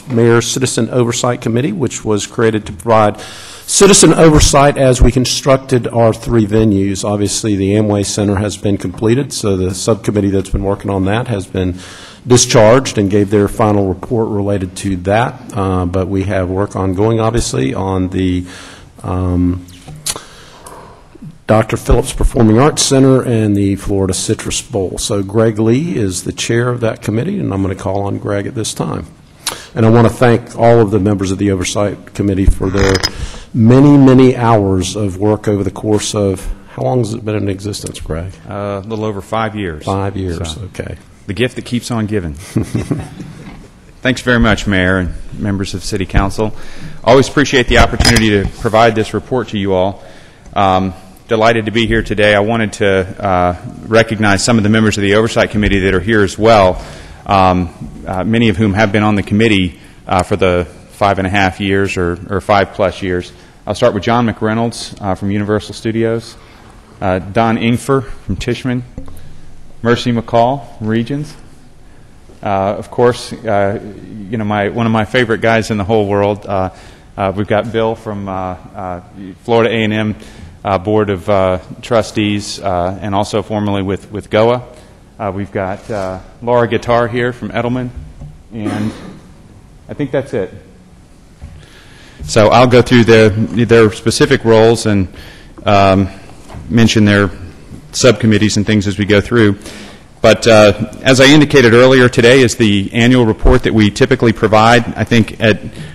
Mayor's Citizen Oversight Committee, which was created to provide citizen oversight as we constructed our 3 venues. Obviously, the Amway Center has been completed, so the subcommittee that's been working on that has been discharged and gave their final report related to that. But we have work ongoing, obviously, on the Dr. Phillips Performing Arts Center and the Florida Citrus Bowl. So Greg Lee is the chair of that committee, and I'm going to call on Greg at this time. And I want to thank all of the members of the Oversight Committee for their many, many hours of work over the course of, how long has it been in existence, Greg? A little over 5 years. 5 years, So, okay. The gift that keeps on giving. Thanks very much, Mayor and members of City Council. Always appreciate the opportunity to provide this report to you all. Delighted to be here today. I wanted to recognize some of the members of the Oversight Committee that are here as well, many of whom have been on the committee for the 5.5 years or 5+ years. I'll start with John McReynolds from Universal Studios, Don Ingfer from Tishman, Mercy McCall from Regions. Of course, one of my favorite guys in the whole world. We've got Bill from Florida A&M Board of Trustees, and also formerly with GOA. We've got Laura Guitar here from Edelman, and I think that's it. So I'll go through their specific roles and mention their subcommittees and things as we go through. But as I indicated earlier, today is the annual report that we typically provide. I think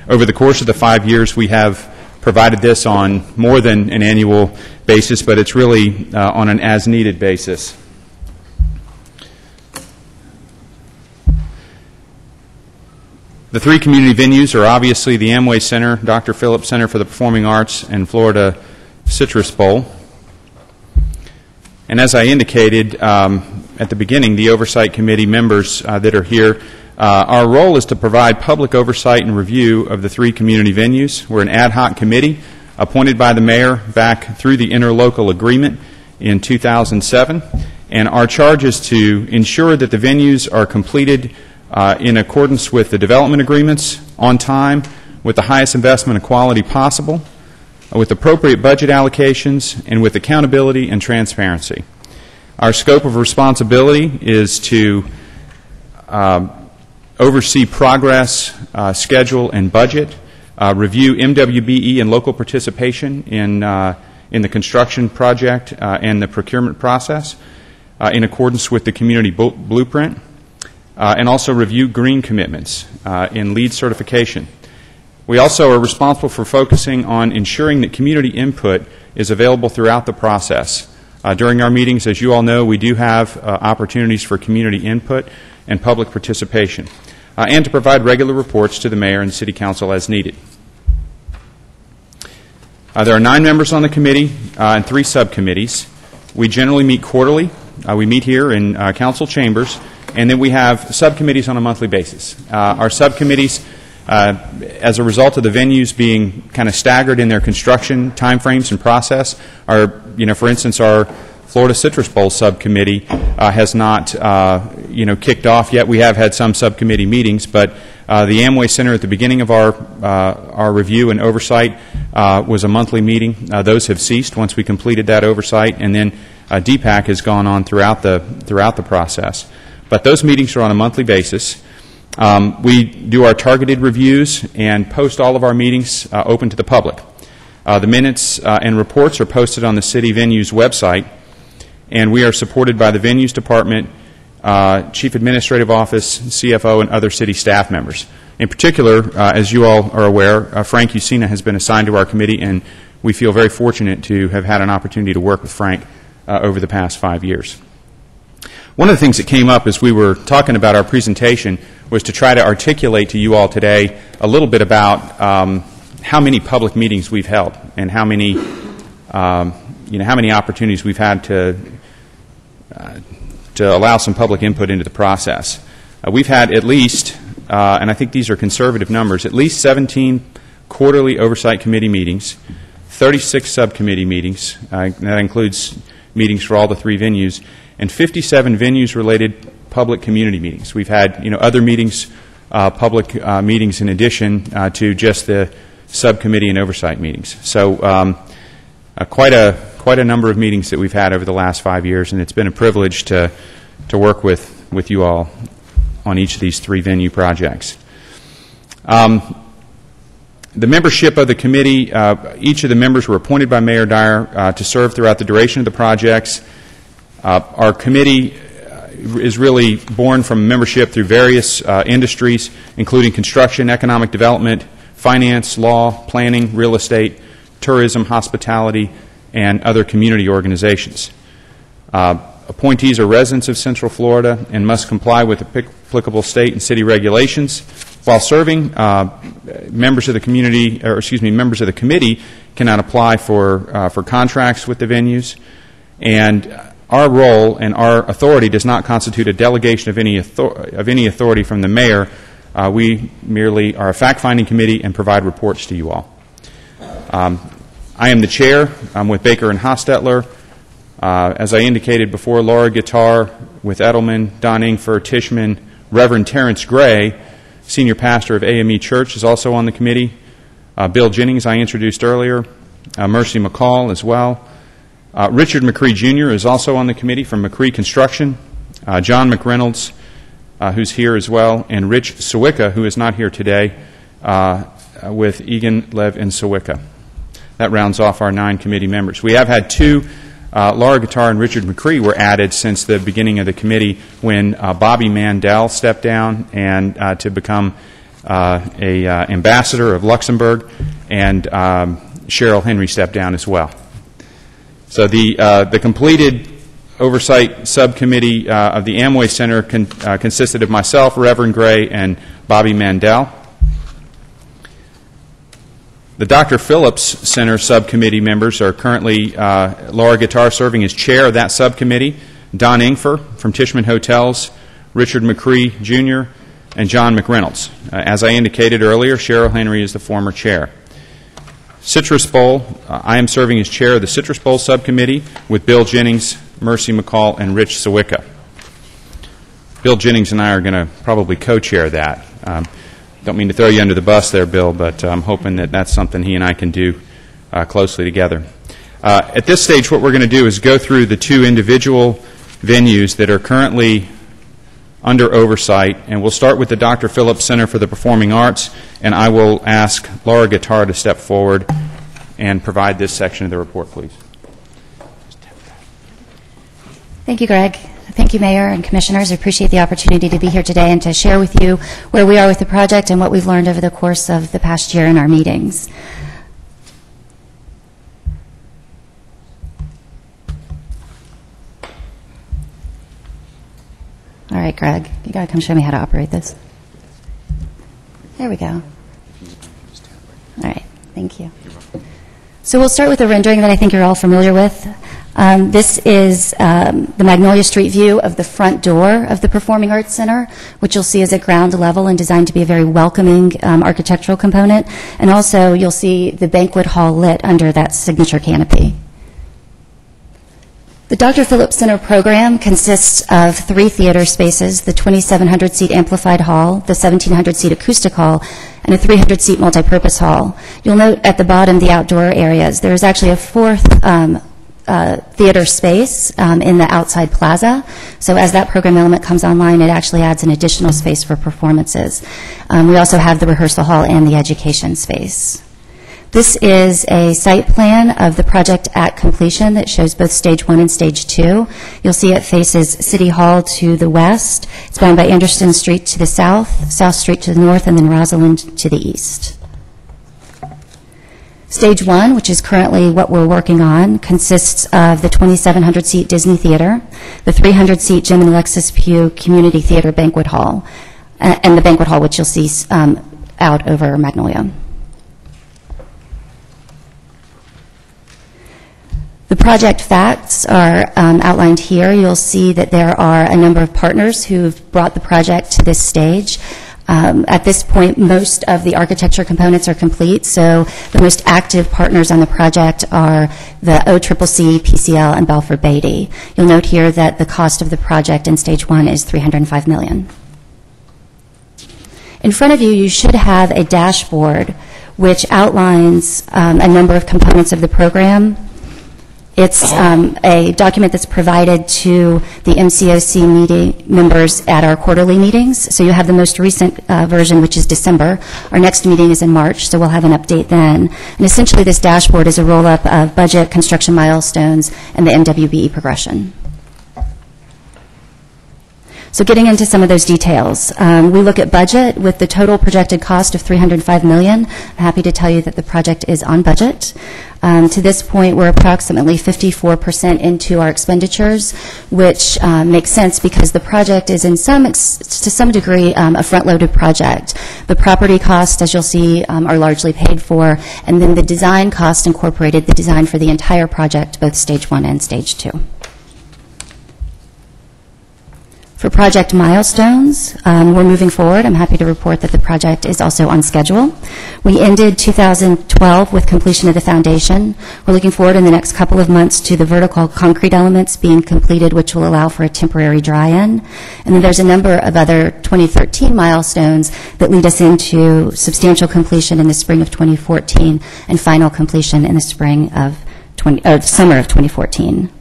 over the course of the 5 years we have provided this on more than an annual basis, but it's really on an as-needed basis. The 3 community venues are obviously the Amway Center, Dr. Phillips Center for the Performing Arts, and Florida Citrus Bowl. And as I indicated at the beginning, the Oversight Committee members that are here, our role is to provide public oversight and review of the 3 community venues. We're an ad hoc committee appointed by the mayor back through the interlocal agreement in 2007, and our charge is to ensure that the venues are completed in accordance with the development agreements, on time, with the highest investment and quality possible, with appropriate budget allocations, and with accountability and transparency. Our scope of responsibility is to oversee progress, schedule, and budget, review MWBE and local participation in the construction project and the procurement process in accordance with the community blueprint, and also review green commitments in LEED certification. We also are responsible for focusing on ensuring that community input is available throughout the process. During our meetings, as you all know, we do have opportunities for community input and public participation, and to provide regular reports to the mayor and city council as needed. There are 9 members on the committee and 3 subcommittees. We generally meet quarterly. We meet here in council chambers, and then we have subcommittees on a monthly basis. Our subcommittees, as a result of the venues being kind of staggered in their construction timeframes and process, are, for instance, our Florida Citrus Bowl subcommittee has not, kicked off yet. We have had some subcommittee meetings, but the Amway Center at the beginning of our review and oversight was a monthly meeting. Those have ceased once we completed that oversight, and then DPAC has gone on throughout the process. But those meetings are on a monthly basis. We do our targeted reviews and post all of our meetings open to the public. The minutes and reports are posted on the city venues website, and we are supported by the venues department, chief administrative office, CFO, and other city staff members. In particular, as you all are aware, Frank Usina has been assigned to our committee, and we feel very fortunate to have had an opportunity to work with Frank over the past 5 years. One of the things that came up as we were talking about our presentation was to try to articulate to you all today a little bit about how many public meetings we've held and how many opportunities we've had to allow some public input into the process. We've had at least, and I think these are conservative numbers, at least 17 quarterly oversight committee meetings, 36 subcommittee meetings, that includes meetings for all the 3 venues, and 57 venues-related public community meetings. We've had, other meetings public meetings in addition to just the subcommittee and oversight meetings. So quite a number of meetings that we've had over the last 5 years, and it's been a privilege to work with you all on each of these 3 venue projects. The membership of the committee, each of the members were appointed by Mayor Dyer to serve throughout the duration of the projects. Our committee is really born from membership through various industries, including construction, economic development, finance, law, planning, real estate, tourism, hospitality, and other community organizations. Appointees are residents of Central Florida and must comply with applicable state and city regulations. While serving, members of the members of the committee cannot apply for contracts with the venues, and our role and our authority does not constitute a delegation of any authority from the mayor. We merely are a fact-finding committee and provide reports to you all. I am the chair. I'm with Baker and Hostetler. As I indicated before, Laura Guitar with Edelman, Don Ingfer, Tishman, Reverend Terrence Gray, senior pastor of AME Church, is also on the committee. Bill Jennings, I introduced earlier. Mercy McCall as well. Richard McCree Jr. is also on the committee from McCree Construction. John McReynolds, who's here as well, and Rich Sawicka, who is not here today, with Egan, Lev, and Sawicka. That rounds off our 9 committee members. We have had 2, Laura Guitar and Richard McCree were added since the beginning of the committee when Bobby Mandel stepped down and to become a ambassador of Luxembourg, and Cheryl Henry stepped down as well. So the completed oversight subcommittee of the Amway Center consisted of myself, Reverend Gray, and Bobby Mandel. The Dr. Phillips Center subcommittee members are currently Laura Guitar serving as chair of that subcommittee, Don Ingfer from Tishman Hotels, Richard McCree Jr., and John McReynolds. As I indicated earlier, Cheryl Henry is the former chair. Citrus Bowl, I am serving as chair of the Citrus Bowl subcommittee with Bill Jennings, Mercy McCall, and Rich Sawicka. Bill Jennings and I are going to probably co-chair that. Don't mean to throw you under the bus there, Bill, but I'm hoping that that's something he and I can do closely together. At this stage, what we're going to do is go through the 2 individual venues that are currently under oversight, and we'll start with the Dr. Phillips Center for the Performing Arts, and I will ask Laura Guitar to step forward and provide this section of the report, please. Thank you, Greg. Thank you, Mayor and Commissioners. I appreciate the opportunity to be here today and to share with you where we are with the project and what we've learned over the course of the past year in our meetings. All right, Greg, you got to come show me how to operate this. There we go. All right, thank you. So we'll start with a rendering that I think you're all familiar with. This is the Magnolia Street view of the front door of the Performing Arts Center, which you'll see is at ground level and designed to be a very welcoming architectural component. And also you'll see the banquet hall lit under that signature canopy. The Dr. Phillips Center program consists of 3 theater spaces, the 2,700-seat amplified hall, the 1,700-seat acoustic hall, and a 300-seat multipurpose hall. You'll note at the bottom the outdoor areas. There is actually a 4th theater space in the outside plaza. So as that program element comes online, it actually adds an additional space for performances. We also have the rehearsal hall and the education space. This is a site plan of the project at completion that shows both Stage 1 and Stage 2. You'll see it faces City Hall to the west. It's bound by Anderson Street to the south, South Street to the north, and then Rosalind to the east. Stage 1, which is currently what we're working on, consists of the 2,700-seat Disney Theater, the 300-seat Jim and Alexis Pugh Community Theater Banquet Hall, and the banquet hall, which you'll see out over Magnolia. The project facts are outlined here. You'll see that there are a number of partners who've brought the project to this stage. At this point, most of the architecture components are complete, so the most active partners on the project are the OCCC, PCL, and Balfour Beatty. You'll note here that the cost of the project in Stage 1 is $305 million. In front of you, you should have a dashboard which outlines a number of components of the program. It's a document that's provided to the MCOC meeting members at our quarterly meetings. So you have the most recent version, which is December. Our next meeting is in March, so we'll have an update then. And essentially, this dashboard is a roll-up of budget, construction milestones, and the MWBE progression. So getting into some of those details, we look at budget with the total projected cost of $305 million. I'm happy to tell you that the project is on budget. To this point, we're approximately 54% into our expenditures, which makes sense because the project is to some degree a front-loaded project. The property costs, as you'll see, are largely paid for, and then the design cost incorporated the design for the entire project, both Stage 1 and Stage 2. For project milestones, we're moving forward. I'm happy to report that the project is also on schedule. We ended 2012 with completion of the foundation. We're looking forward in the next couple of months to the vertical concrete elements being completed, which will allow for a temporary dry-in. And then there's a number of other 2013 milestones that lead us into substantial completion in the spring of 2014 and final completion in the summer of 2014.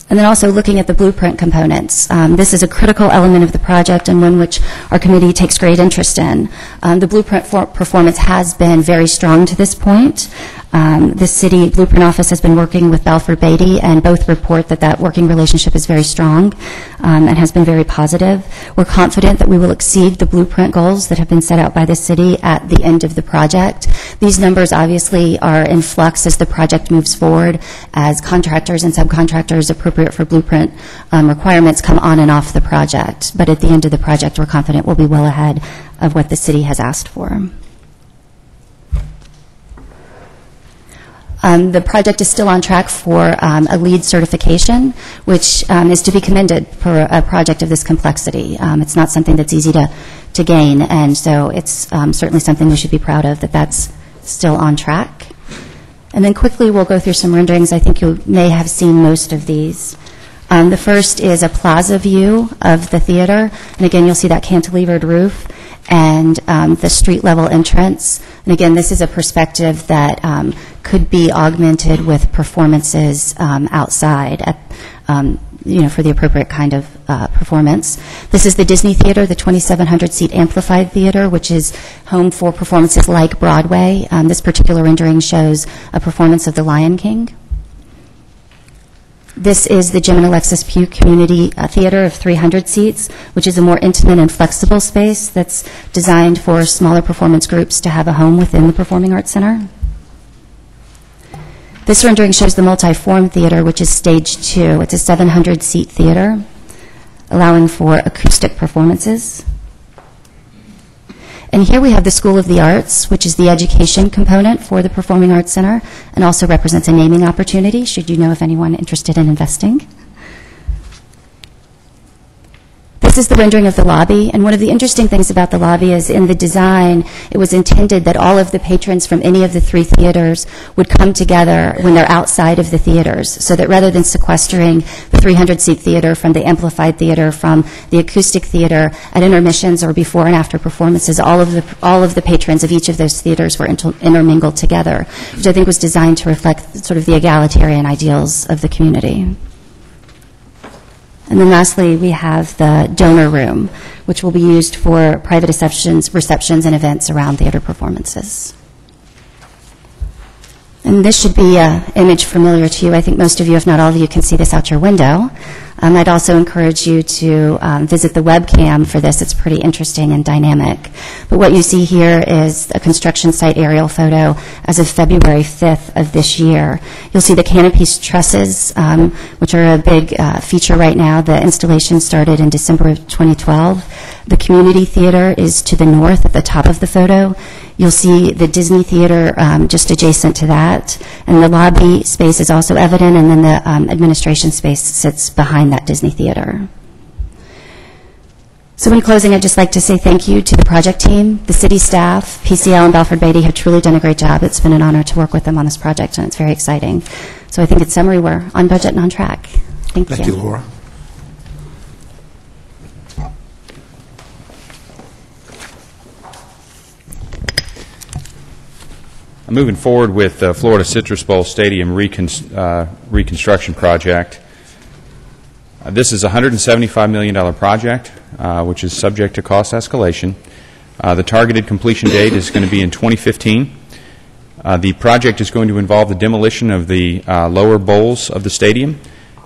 And then also looking at the blueprint components. This is a critical element of the project and one which our committee takes great interest in. The blueprint performance has been very strong to this point. The city blueprint office has been working with Balfour Beatty, and both report that that working relationship is very strong and has been very positive. We're confident that we will exceed the blueprint goals that have been set out by the city at the end of the project. These numbers obviously are in flux as the project moves forward, as contractors and subcontractors appropriate for blueprint requirements come on and off the project. But at the end of the project, we're confident we'll be well ahead of what the city has asked for. The project is still on track for a LEED certification, which is to be commended for a project of this complexity. It's not something that's easy to gain, and so it's certainly something we should be proud of, that that's still on track. And then quickly we'll go through some renderings. I think you may have seen most of these. The first is a plaza view of the theater, and again you'll see that cantilevered roof and the street level entrance. And again, this is a perspective that could be augmented with performances outside at, for the appropriate kind of performance. This is the Disney Theater, the 2,700-seat amplified theater, which is home for performances like Broadway. This particular rendering shows a performance of The Lion King. This is the Jim and Alexis Pugh Community Theater of 300 seats, which is a more intimate and flexible space that's designed for smaller performance groups to have a home within the Performing Arts Center. This rendering shows the Multi-Form Theater, which is Stage 2. It's a 700-seat theater, allowing for acoustic performances. And here we have the School of the Arts, which is the education component for the Performing Arts Center and also represents a naming opportunity, should you know of anyone interested in investing. This is the rendering of the lobby, and one of the interesting things about the lobby is in the design, it was intended that all of the patrons from any of the three theaters would come together when they're outside of the theaters, so that rather than sequestering the 300-seat theater from the amplified theater, from the acoustic theater, at intermissions or before and after performances, all of the patrons of each of those theaters were intermingled together, which I think was designed to reflect sort of the egalitarian ideals of the community. And then lastly, we have the donor room, which will be used for private receptions and events around theater performances. And this should be an image familiar to you. I think most of you, if not all of you, can see this out your window. I'd also encourage you to visit the webcam for this. It's pretty interesting and dynamic. But what you see here is a construction site aerial photo as of February 5th of this year. You'll see the canopy trusses, which are a big feature right now. The installation started in December of 2012. The community theater is to the north at the top of the photo. You'll see the Disney Theater just adjacent to that. And the lobby space is also evident, and then the administration space sits behind that Disney Theater. So in closing, I'd just like to say thank you to the project team, the city staff, PCL and Balfour Beatty have truly done a great job. It's been an honor to work with them on this project, and it's very exciting. So I think in summary, we're on budget and on track. Thank you. Thank you, Laura. moving forward with the Florida Citrus Bowl Stadium reconstruction project. This is a $175 million project, which is subject to cost escalation. The targeted completion date is going to be in 2015. The project is going to involve the demolition of the lower bowls of the stadium,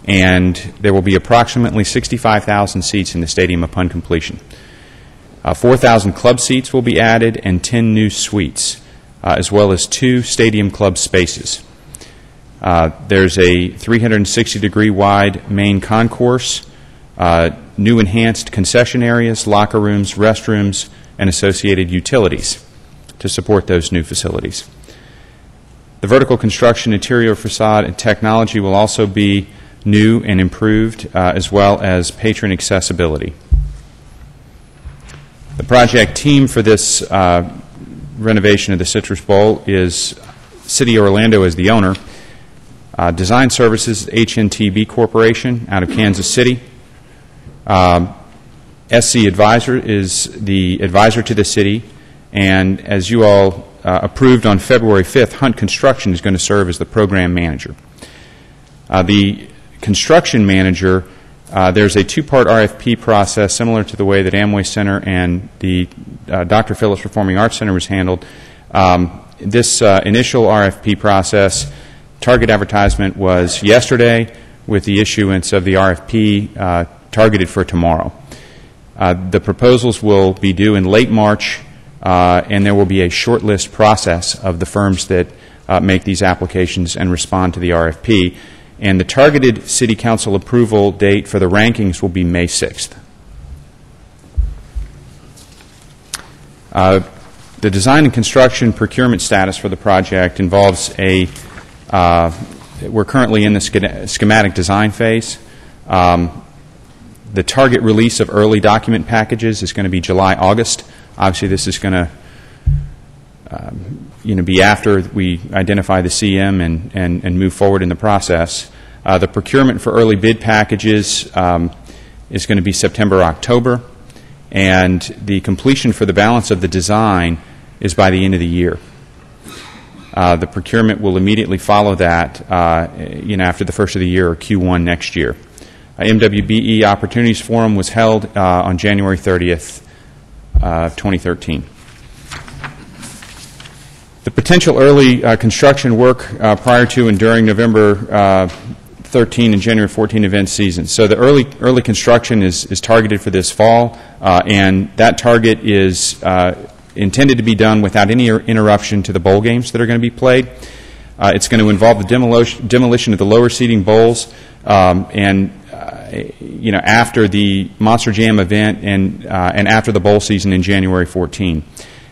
and there will be approximately 65,000 seats in the stadium upon completion. 4,000 club seats will be added and 10 new suites, as well as 2 stadium club spaces. There's a 360-degree wide main concourse, new enhanced concession areas, locker rooms, restrooms, and associated utilities to support those new facilities. The vertical construction, interior facade, and technology will also be new and improved, as well as patron accessibility. The project team for this renovation of the Citrus Bowl is City of Orlando as the owner, Design Services HNTB Corporation out of Kansas City. SC Advisor is the advisor to the city, and as you all approved on February 5th, Hunt Construction is going to serve as the program manager. The construction manager, there's a 2-part RFP process similar to the way that Amway Center and the Dr. Phillips Performing Arts Center was handled. This initial RFP process, target advertisement was yesterday, with the issuance of the RFP targeted for tomorrow. The proposals will be due in late March, and there will be a shortlist process of the firms that make these applications and respond to the RFP. And the targeted City Council approval date for the rankings will be May 6th. The design and construction procurement status for the project involves we're currently in the schematic design phase. The target release of early document packages is going to be July, August. Obviously, this is going to be after we identify the CM and move forward in the process. The procurement for early bid packages is going to be September, October, and the completion for the balance of the design is by the end of the year. The procurement will immediately follow that, after the first of the year or Q1 next year. MWBE Opportunities Forum was held on January 30th, 2013. The potential early construction work prior to and during November 13 and January 14 event season. So the early construction is targeted for this fall, and that target is intended to be done without any interruption to the bowl games that are going to be played. It's going to involve the demolition of the lower seating bowls, after the Monster Jam event and after the bowl season in January 14.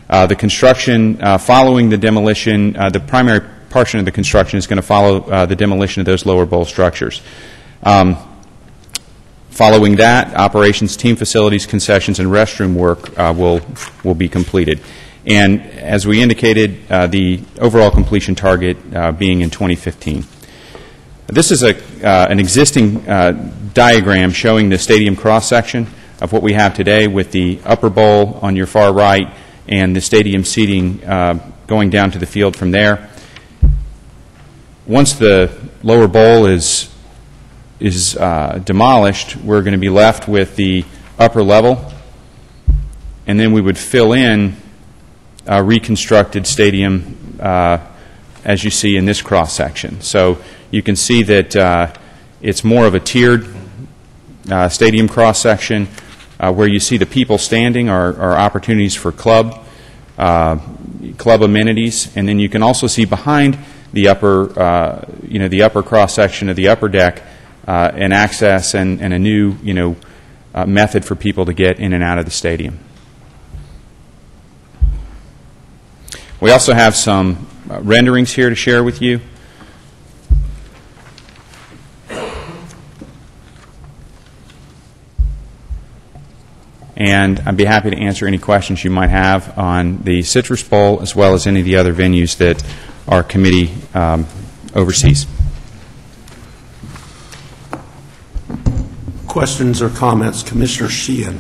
The construction following the demolition, the primary portion of the construction is going to follow the demolition of those lower bowl structures. Following that, operations, team facilities, concessions, and restroom work will be completed. And as we indicated, the overall completion target being in 2015. This is an existing diagram showing the stadium cross-section of what we have today, with the upper bowl on your far right and the stadium seating going down to the field from there. Once the lower bowl is demolished, we're going to be left with the upper level, and then we would fill in a reconstructed stadium as you see in this cross-section. So you can see that it's more of a tiered stadium cross-section. Where you see the people standing are opportunities for club amenities, and then you can also see behind the upper, the upper cross-section of the upper deck, an access and a new, method for people to get in and out of the stadium. We also have some renderings here to share with you. And I'd be happy to answer any questions you might have on the Citrus Bowl, as well as any of the other venues that our committee oversees. Questions or comments? Commissioner Sheehan.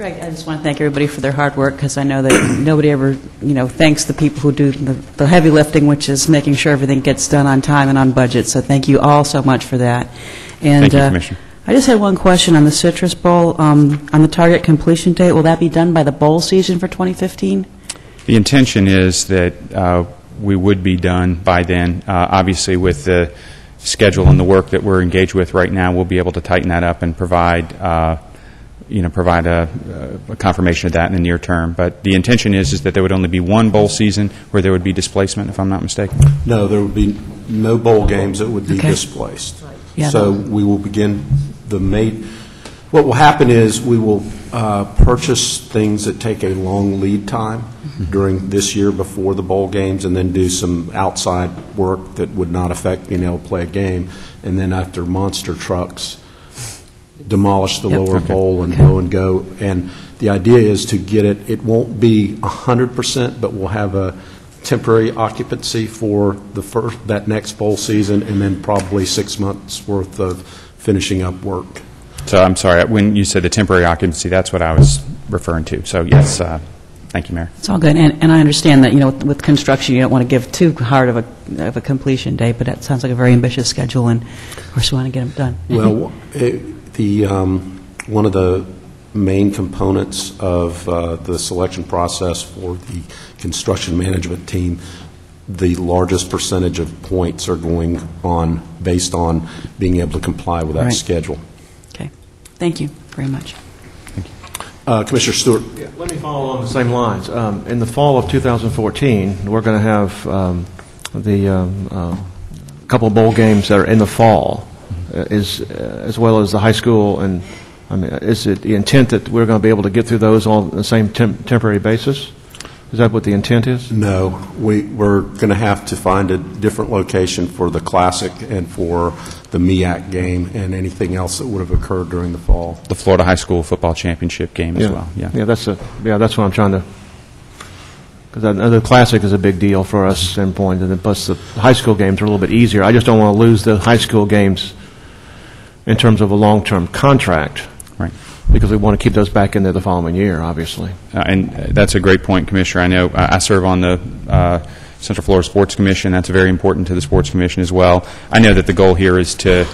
Greg, I just want to thank everybody for their hard work, because I know that nobody ever, thanks the people who do the heavy lifting, which is making sure everything gets done on time and on budget. So thank you all so much for that. And Thank you, Commissioner. I just had one question on the Citrus Bowl. On the target completion date, will that be done by the bowl season for 2015? The intention is that we would be done by then. Obviously, with the schedule and the work that we're engaged with right now, we'll be able to tighten that up and provide a confirmation of that in the near term. But the intention is that there would only be one bowl season where there would be displacement, if I'm not mistaken. No, there would be no bowl games that would be Okay. displaced. Yeah. So we will begin what will happen is we will purchase things that take a long lead time during this year before the bowl games, and then do some outside work that would not affect being able to play a game. And then after monster trucks demolish the lower bowl and go. And the idea is to get it won't be 100%, but we'll have a temporary occupancy for that next bowl season, and then probably 6 months worth of finishing up work. So I'm sorry, when you said the temporary occupancy, that's what I was referring to. So yes, thank you, Mayor. It's all good, and I understand that, with construction, you don't want to give too hard of a completion date, but that sounds like a very ambitious schedule, and of course we want to get them done. Well, one of the main components of the selection process for the construction management team, the largest percentage of points are going on based on being able to comply with that Right. schedule. Okay. Thank you very much. Commissioner Stewart. Yeah, let me follow along the same lines. In the fall of 2014, we're going to have the couple of bowl games that are in the fall, as well as the high school. And is it the intent that we're going to be able to get through those on the same temporary basis? Is that what the intent is? No, we're going to have to find a different location for the Classic and for the MEAC game and anything else that would have occurred during the fall. The Florida High School Football Championship game as well. Yeah, that's what I'm trying to. Because the Classic is a big deal for us standpoint, and then plus the high school games are a little bit easier. I just don't want to lose the high school games in terms of a long-term contract. Right. Because we want to keep those back in there the following year, obviously. And that's a great point, Commissioner. I know I serve on the Central Florida Sports Commission. That's very important to the Sports Commission as well. I know that the goal here is to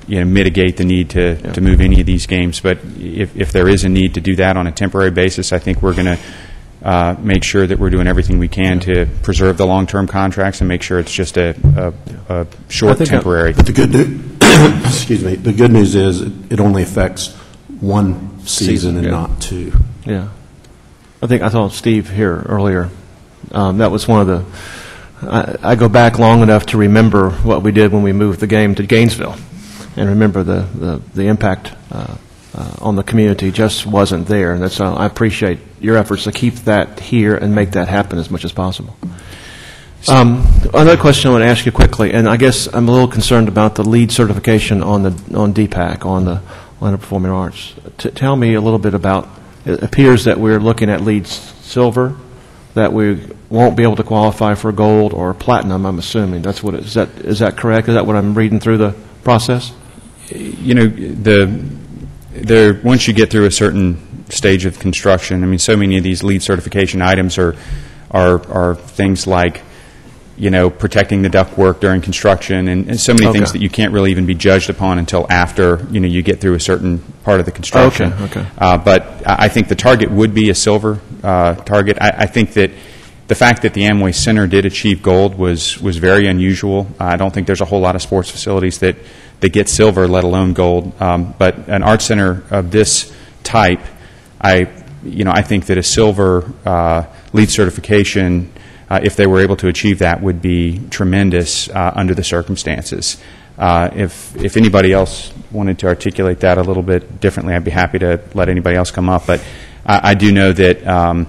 mitigate the need to move any of these games, but if there is a need to do that on a temporary basis, I think we're going to make sure that we're doing everything we can to preserve the long-term contracts and make sure it's just a short temporary. But the good news, excuse me, the good news is it only affects one season and not two. Yeah. I saw Steve here earlier. That was one of the, I go back long enough to remember what we did when we moved the game to Gainesville, and remember the impact on the community just wasn't there. And that's I appreciate your efforts to keep that here and make that happen as much as possible. Another question I want to ask you quickly, and I guess I'm a little concerned about the LEED certification on DPAC, on the Line of Performing Arts. Tell me a little bit about, it appears that we're looking at LEED Silver, that we won't be able to qualify for gold or platinum, I'm assuming. That's what is that correct? Is that what I'm reading through the process? Once you get through a certain stage of construction, I mean, so many of these LEED certification items are things like, protecting the ductwork during construction, and so many things that you can't really even be judged upon until after, you get through a certain part of the construction. Okay. But I think the target would be a silver target. I think that the fact that the Amway Center did achieve gold was very unusual. I don't think there's a whole lot of sports facilities that get silver, let alone gold. But an art center of this type, I think that a silver LEED certification, if they were able to achieve that, would be tremendous under the circumstances. If anybody else wanted to articulate that a little bit differently, I'd be happy to let anybody else come up. But I do know that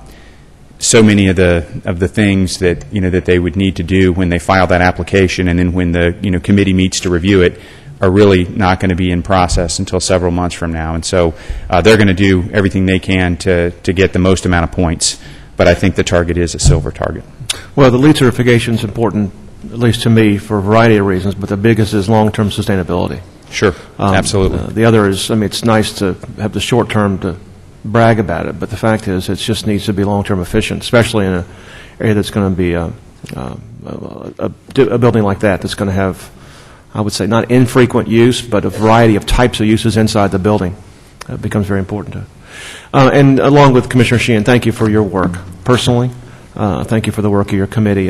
so many of the things that that they would need to do when they file that application, and then when the committee meets to review it, are really not going to be in process until several months from now. And so they're going to do everything they can to get the most amount of points. But I think the target is a silver target. Well, the LEED certification is important, at least to me, for a variety of reasons, but the biggest is long-term sustainability. Sure, absolutely. The other is, it's nice to have the short term to brag about it, but the fact is it just needs to be long-term efficient, especially in an area that's going to be a building like that that's going to have, I would say, not infrequent use, but a variety of types of uses inside the building. It becomes very important. And along with Commissioner Sheehan, thank you for your work personally. Thank you for the work of your committee.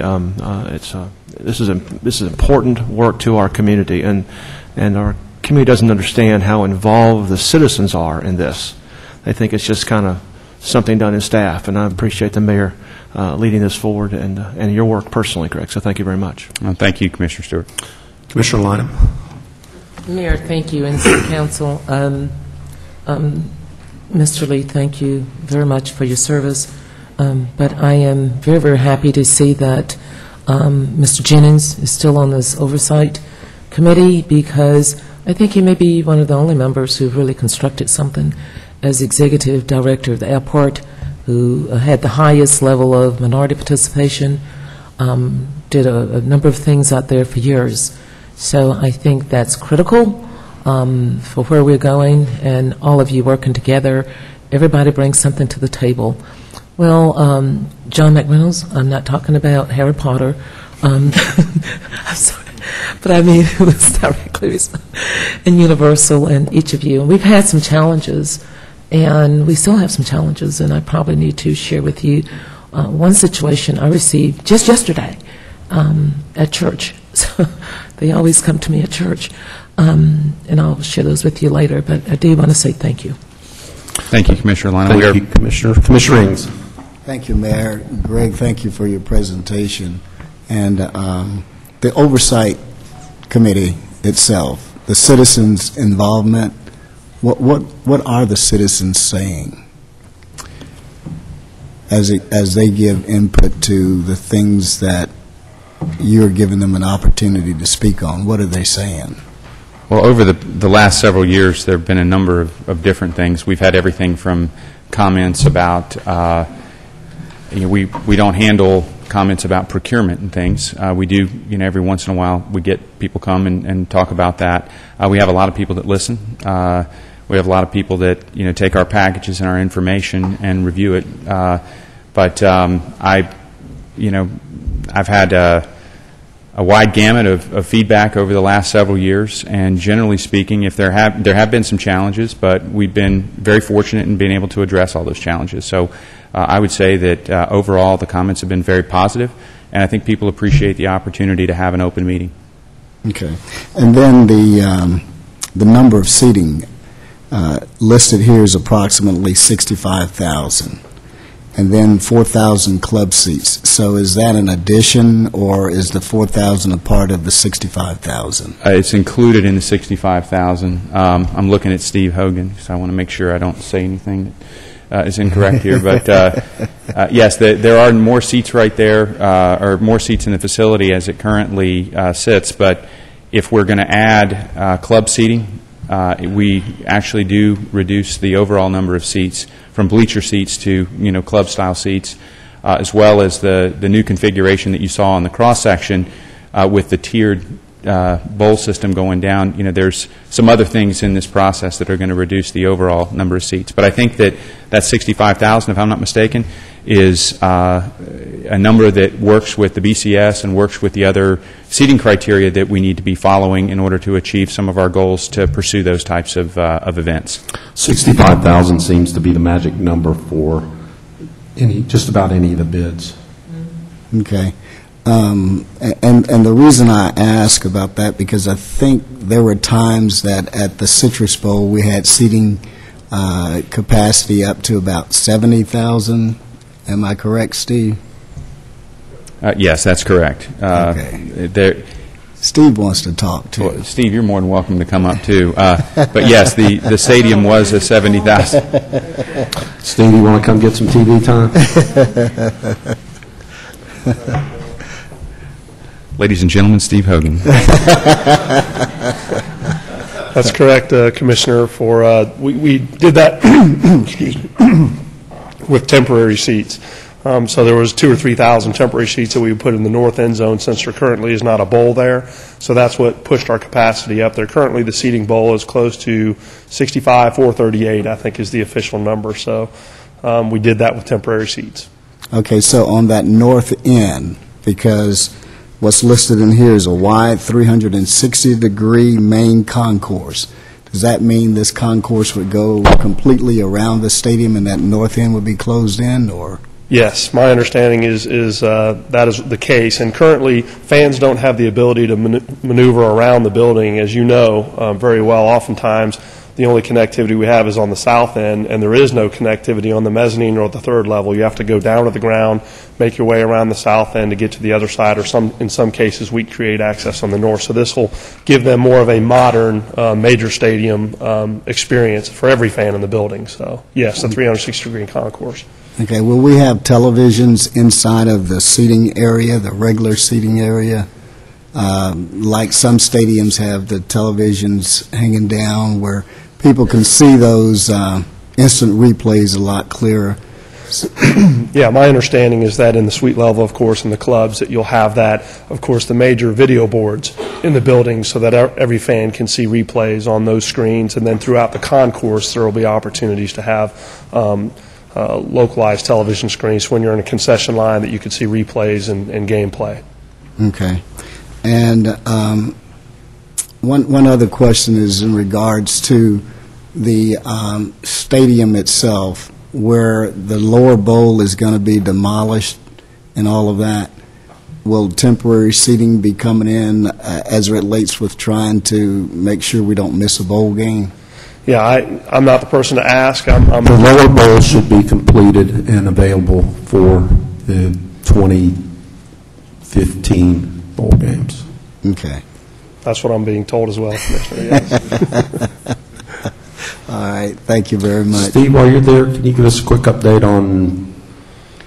This is important work to our community, and our community doesn't understand how involved the citizens are in this. They think it's just kind of something done in staff, and I appreciate the mayor leading this forward and your work personally, Greg. So thank you very much. Well, thank you, Commissioner Stewart. Commissioner Lynham. Mayor, thank you, and City Council. Mr. Lee, thank you very much for your service. But I am very, very happy to see that Mr. Jennings is still on this Oversight Committee, because I think he may be one of the only members who really constructed something as Executive Director of the airport, who had the highest level of minority participation, did a number of things out there for years. So I think that's critical for where we're going, and all of you working together. Everybody brings something to the table. Well, John McReynolds, I'm not talking about Harry Potter. I'm sorry, but I mean, it was directly in Universal and each of you. And we've had some challenges, and we still have some challenges, and I probably need to share with you one situation I received just yesterday at church. So they always come to me at church, and I'll share those with you later, but I do want to say thank you. Thank you, Commissioner Lynham. Thank you, Commissioner. Commissioner Ings. Thank you, Mayor. Greg, thank you for your presentation. And the Oversight Committee itself, the citizens' involvement, what are the citizens saying as they give input to the things that you're giving them an opportunity to speak on? What are they saying? Well, over the last several years, there have been a number of different things. We've had everything from comments about, we don't handle comments about procurement and things. We do, every once in a while, we get people come and talk about that. We have a lot of people that listen. We have a lot of people that, take our packages and our information and review it. But I've had a wide gamut of feedback over the last several years, and generally speaking, if there have been some challenges, but we've been very fortunate in being able to address all those challenges. So I would say that overall the comments have been very positive, and I think people appreciate the opportunity to have an open meeting. Okay. And then the number of seating listed here is approximately 65,000. And then 4,000 club seats. So is that an addition, or is the 4,000 a part of the 65,000? It's included in the 65,000. I'm looking at Steve Hogan, so I want to make sure I don't say anything that is incorrect here. But yes, there are more seats right there, or more seats in the facility as it currently sits. But if we're going to add club seating, we actually do reduce the overall number of seats from bleacher seats to club style seats, as well as the new configuration that you saw in the cross section with the tiered bowl system going down. There's some other things in this process that are going to reduce the overall number of seats. But I think that 65,000, if I'm not mistaken, is a number that works with the BCS and works with the other seating criteria that we need to be following in order to achieve some of our goals to pursue those types of events. 65,000 seems to be the magic number for just about any of the bids. Okay. And the reason I ask about that, because I think there were times that at the Citrus Bowl we had seating capacity up to about 70,000. Am I correct, Steve? Yes, that's correct. Okay. Steve wants to talk, too. Well, Steve, you're more than welcome to come up, too. But yes, the stadium was a 70,000. Steve, you want to come get some TV time? Ladies and gentlemen, Steve Hogan. That's correct, Commissioner. We did that excuse me, with temporary seats. So there was 2,000 or 3,000 temporary seats that we would put in the north end zone, since there currently is not a bowl there. So that's what pushed our capacity up there. Currently, the seating bowl is close to 65,438, I think, is the official number. So we did that with temporary seats. Okay, so on that north end, because what's listed in here is a wide 360-degree main concourse. Does that mean this concourse would go completely around the stadium and that north end would be closed in, or? Yes, my understanding is that is the case. And currently, fans don't have the ability to maneuver around the building, as you know very well. Oftentimes, the only connectivity we have is on the south end, and there is no connectivity on the mezzanine or the third level. You have to go down to the ground, make your way around the south end to get to the other side, or in some cases we create access on the north. So this will give them more of a modern major stadium experience for every fan in the building. So yes, the 360-degree concourse. Okay, will we have televisions inside of the seating area, the regular seating area? Like some stadiums have the televisions hanging down where people can see those instant replays a lot clearer. Yeah, my understanding is that in the suite level, of course, in the clubs, that you'll have that, of course, the major video boards in the building so that every fan can see replays on those screens. And then throughout the concourse, there will be opportunities to have localized television screens when you're in a concession line that you can see replays and gameplay. Okay. And one other question is in regards to the stadium itself, where the lower bowl is going to be demolished and all of that. Will temporary seating be coming in as it relates with trying to make sure we don't miss a bowl game? Yeah, I'm not the person to ask. The lower bowl should be completed and available for the 2015 bowl games. Okay. That's what I'm being told as well, Commissioner, yes. All right. Thank you very much. Steve, while you're there, can you give us a quick update on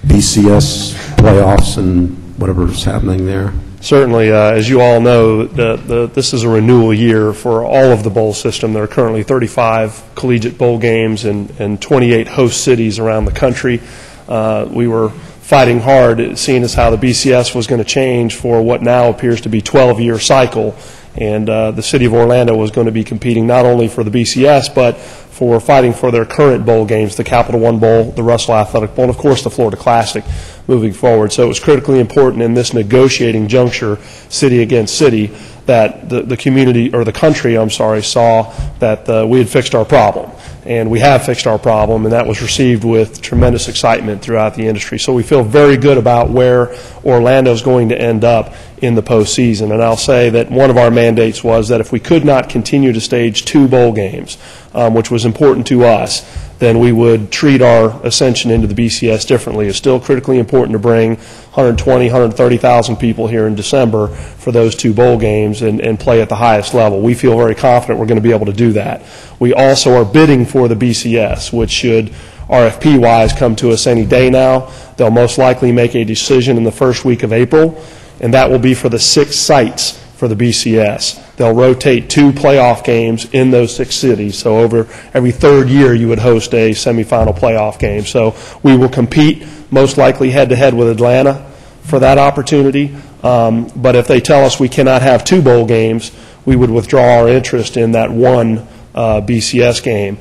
BCS playoffs and whatever's happening there? Certainly. As you all know, this is a renewal year for all of the bowl system. There are currently 35 collegiate bowl games and 28 host cities around the country. We were fighting hard, seeing as how the BCS was going to change for what now appears to be 12-year cycle. And the city of Orlando was going to be competing not only for the BCS, but for fighting for their current bowl games, the Capital One Bowl, the Russell Athletic Bowl, and of course the Florida Classic moving forward. So it was critically important in this negotiating juncture, city against city, that the community, or the country, I'm sorry, saw that we had fixed our problem. And we have fixed our problem, and that was received with tremendous excitement throughout the industry. So we feel very good about where Orlando is going to end up in the postseason. And I'll say that one of our mandates was that if we could not continue to stage 2 bowl games, which was important to us, then we would treat our ascension into the BCS differently. It's still critically important to bring 120, 130,000 people here in December for those 2 bowl games and play at the highest level. We feel very confident we're going to be able to do that. We also are bidding for the BCS, which should RFP-wise come to us any day now. They'll most likely make a decision in the first week of April, and that will be for the 6 sites for the BCS. They'll rotate 2 playoff games in those 6 cities. So over every 3rd year, you would host a semifinal playoff game. So we will compete most likely head-to-head with Atlanta for that opportunity. But if they tell us we cannot have 2 bowl games, we would withdraw our interest in that one BCS game.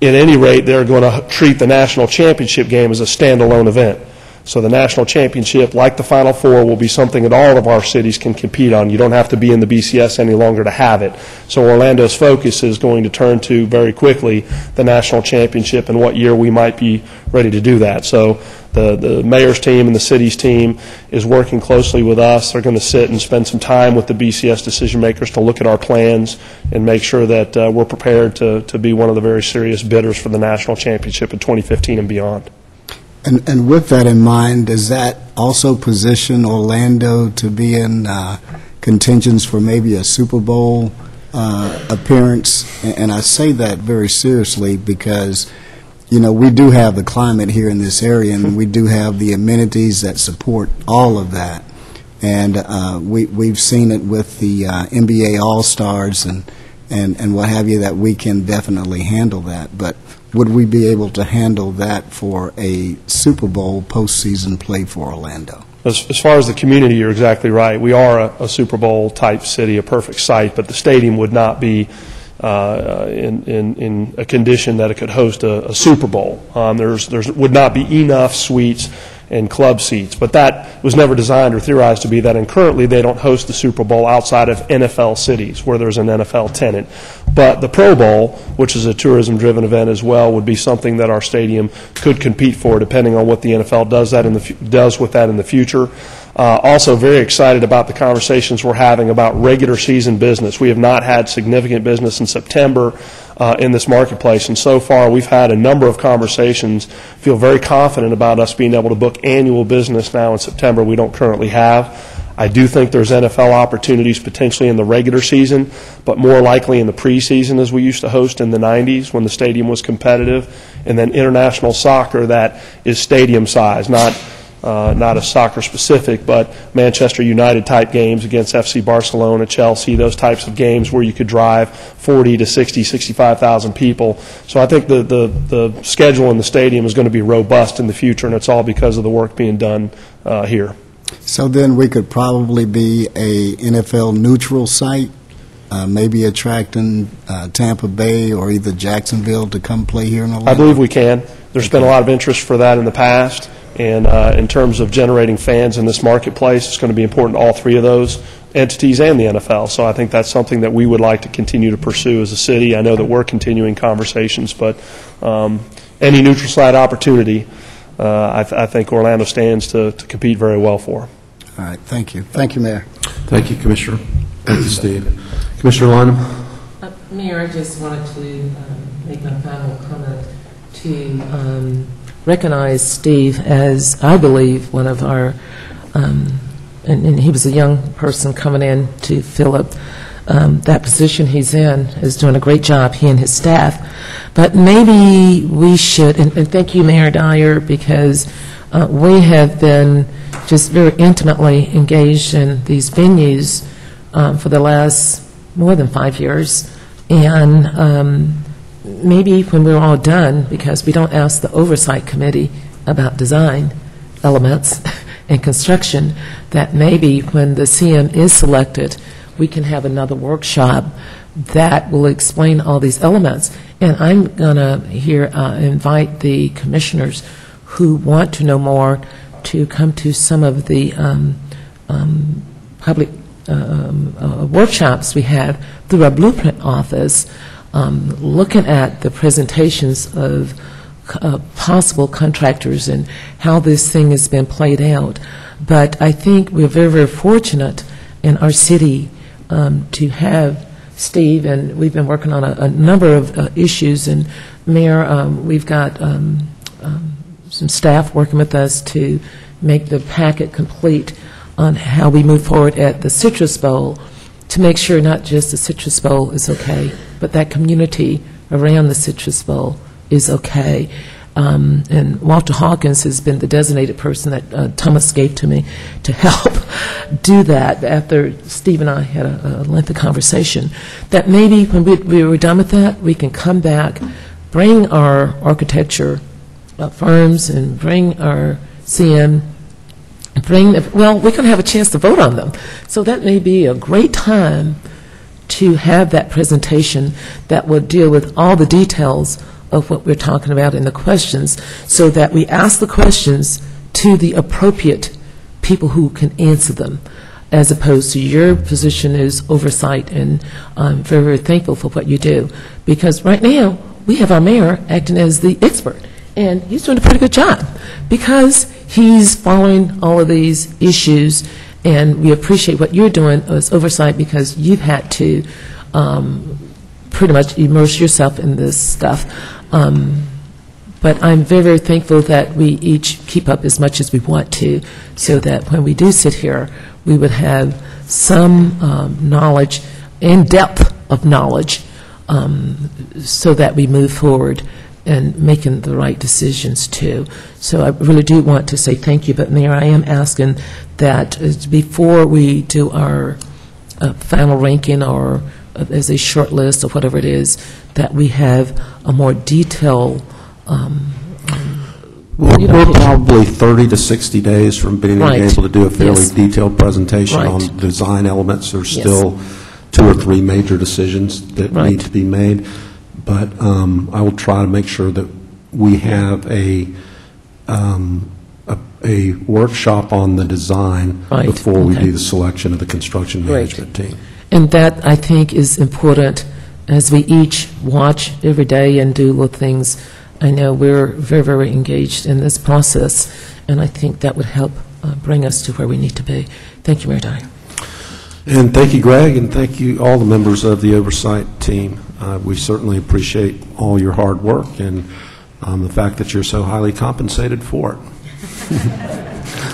At any rate, they're going to treat the national championship game as a standalone event. So the national championship, like the Final Four, will be something that all of our cities can compete on. You don't have to be in the BCS any longer to have it. So Orlando's focus is going to turn to, very quickly, the national championship and what year we might be ready to do that. So the mayor's team and the city's team is working closely with us. They're going to sit and spend some time with the BCS decision makers to look at our plans and make sure that we're prepared to be one of the very serious bidders for the national championship in 2015 and beyond. And with that in mind, does that also position Orlando to be in contentions for maybe a Super Bowl appearance? And I say that very seriously because, you know, we do have the climate here in this area, and we do have the amenities that support all of that. And we've seen it with the NBA All-Stars and what have you, that we can definitely handle that. But would we be able to handle that for a Super Bowl postseason play for Orlando? As far as the community, you're exactly right. We are a Super Bowl-type city, a perfect site, but the stadium would not be in a condition that it could host a Super Bowl. There would not be enough suites and club seats, but that was never designed or theorized to be that, and currently they don't host the Super Bowl outside of NFL cities where there's an NFL tenant. But the Pro Bowl, which is a tourism-driven event as well, would be something that our stadium could compete for, depending on what the NFL does with that in the future. Also very excited about the conversations we're having about regular season business. We have not had significant business in September in this marketplace, and so far we've had a number of conversations, feel very confident about us being able to book annual business now in September we don't currently have. I do think there's NFL opportunities potentially in the regular season, but more likely in the preseason, as we used to host in the 90s when the stadium was competitive, and then international soccer that is stadium size, not a soccer specific, but Manchester United type games against FC Barcelona, Chelsea, those types of games where you could drive 40 to 60, 65,000 people. So I think the schedule in the stadium is going to be robust in the future, and it's all because of the work being done here. So then we could probably be a NFL neutral site, maybe attracting Tampa Bay or either Jacksonville to come play here in Orlando? I believe we can. There's been a lot of interest for that in the past. And in terms of generating fans in this marketplace, it's going to be important to all three of those entities and the NFL. So I think that's something that we would like to continue to pursue as a city. I know that we're continuing conversations, but any neutral site opportunity, I think Orlando stands to compete very well for. All right. Thank you. Thank you, Mayor. Thank you, Commissioner. Thank you, Steve. Commissioner Lynham? Mayor, I just wanted to make my final comment to recognize Steve as, I believe, one of our, and he was a young person coming in to fill up that position he's in, is doing a great job, he and his staff. But maybe we should, and thank you, Mayor Dyer, because we have been just very intimately engaged in these venues for the last more than 5 years. And maybe when we're all done, because we don't ask the Oversight Committee about design elements and construction, that maybe when the CM is selected, we can have another workshop that will explain all these elements. And I'm going to here invite the commissioners who want to know more to come to some of the public workshops we have through our Blueprint office, looking at the presentations of possible contractors and how this thing has been played out. But I think we're very, very fortunate in our city to have Steve, and we've been working on a number of issues. And Mayor, we've got some staff working with us to make the packet complete on how we move forward at the Citrus Bowl, to make sure not just the Citrus Bowl is okay, but that community around the Citrus Bowl is okay. And Walter Hawkins has been the designated person that Thomas gave to me to help do that after Steve and I had a lengthy conversation, that maybe when we were done with that, we can come back, bring our architecture firms and bring our CM, well, we're going to have a chance to vote on them. So that may be a great time to have that presentation that will deal with all the details of what we're talking about in the questions, so that we ask the questions to the appropriate people who can answer them, as opposed to your position is oversight. And I'm very, very thankful for what you do, because right now we have our mayor acting as the expert, and he's doing a pretty good job because he's following all of these issues, and we appreciate what you're doing as oversight, because you've had to pretty much immerse yourself in this stuff. But I'm very, very thankful that we each keep up as much as we want to, so that when we do sit here, we would have some knowledge and depth of knowledge, so that we move forward and making the right decisions too. So I really do want to say thank you. But Mayor, I am asking that before we do our final ranking or as a short list or whatever it is, that we have a more detailed We're probably 30 to 60 days from being Right. able to do a fairly Yes. detailed presentation Right. on design elements. There's Yes. still 2 or 3 major decisions that Right. need to be made, but I will try to make sure that we have a workshop on the design Right. before we Okay. do the selection of the construction Great. management team. And that, I think, is important as we each watch every day and do little things. I know we're very, very engaged in this process, and I think that would help bring us to where we need to be. Thank you, Mayor Dyer. And thank you, Greg, and thank you, all the members of the Oversight team. We certainly appreciate all your hard work and the fact that you're so highly compensated for it.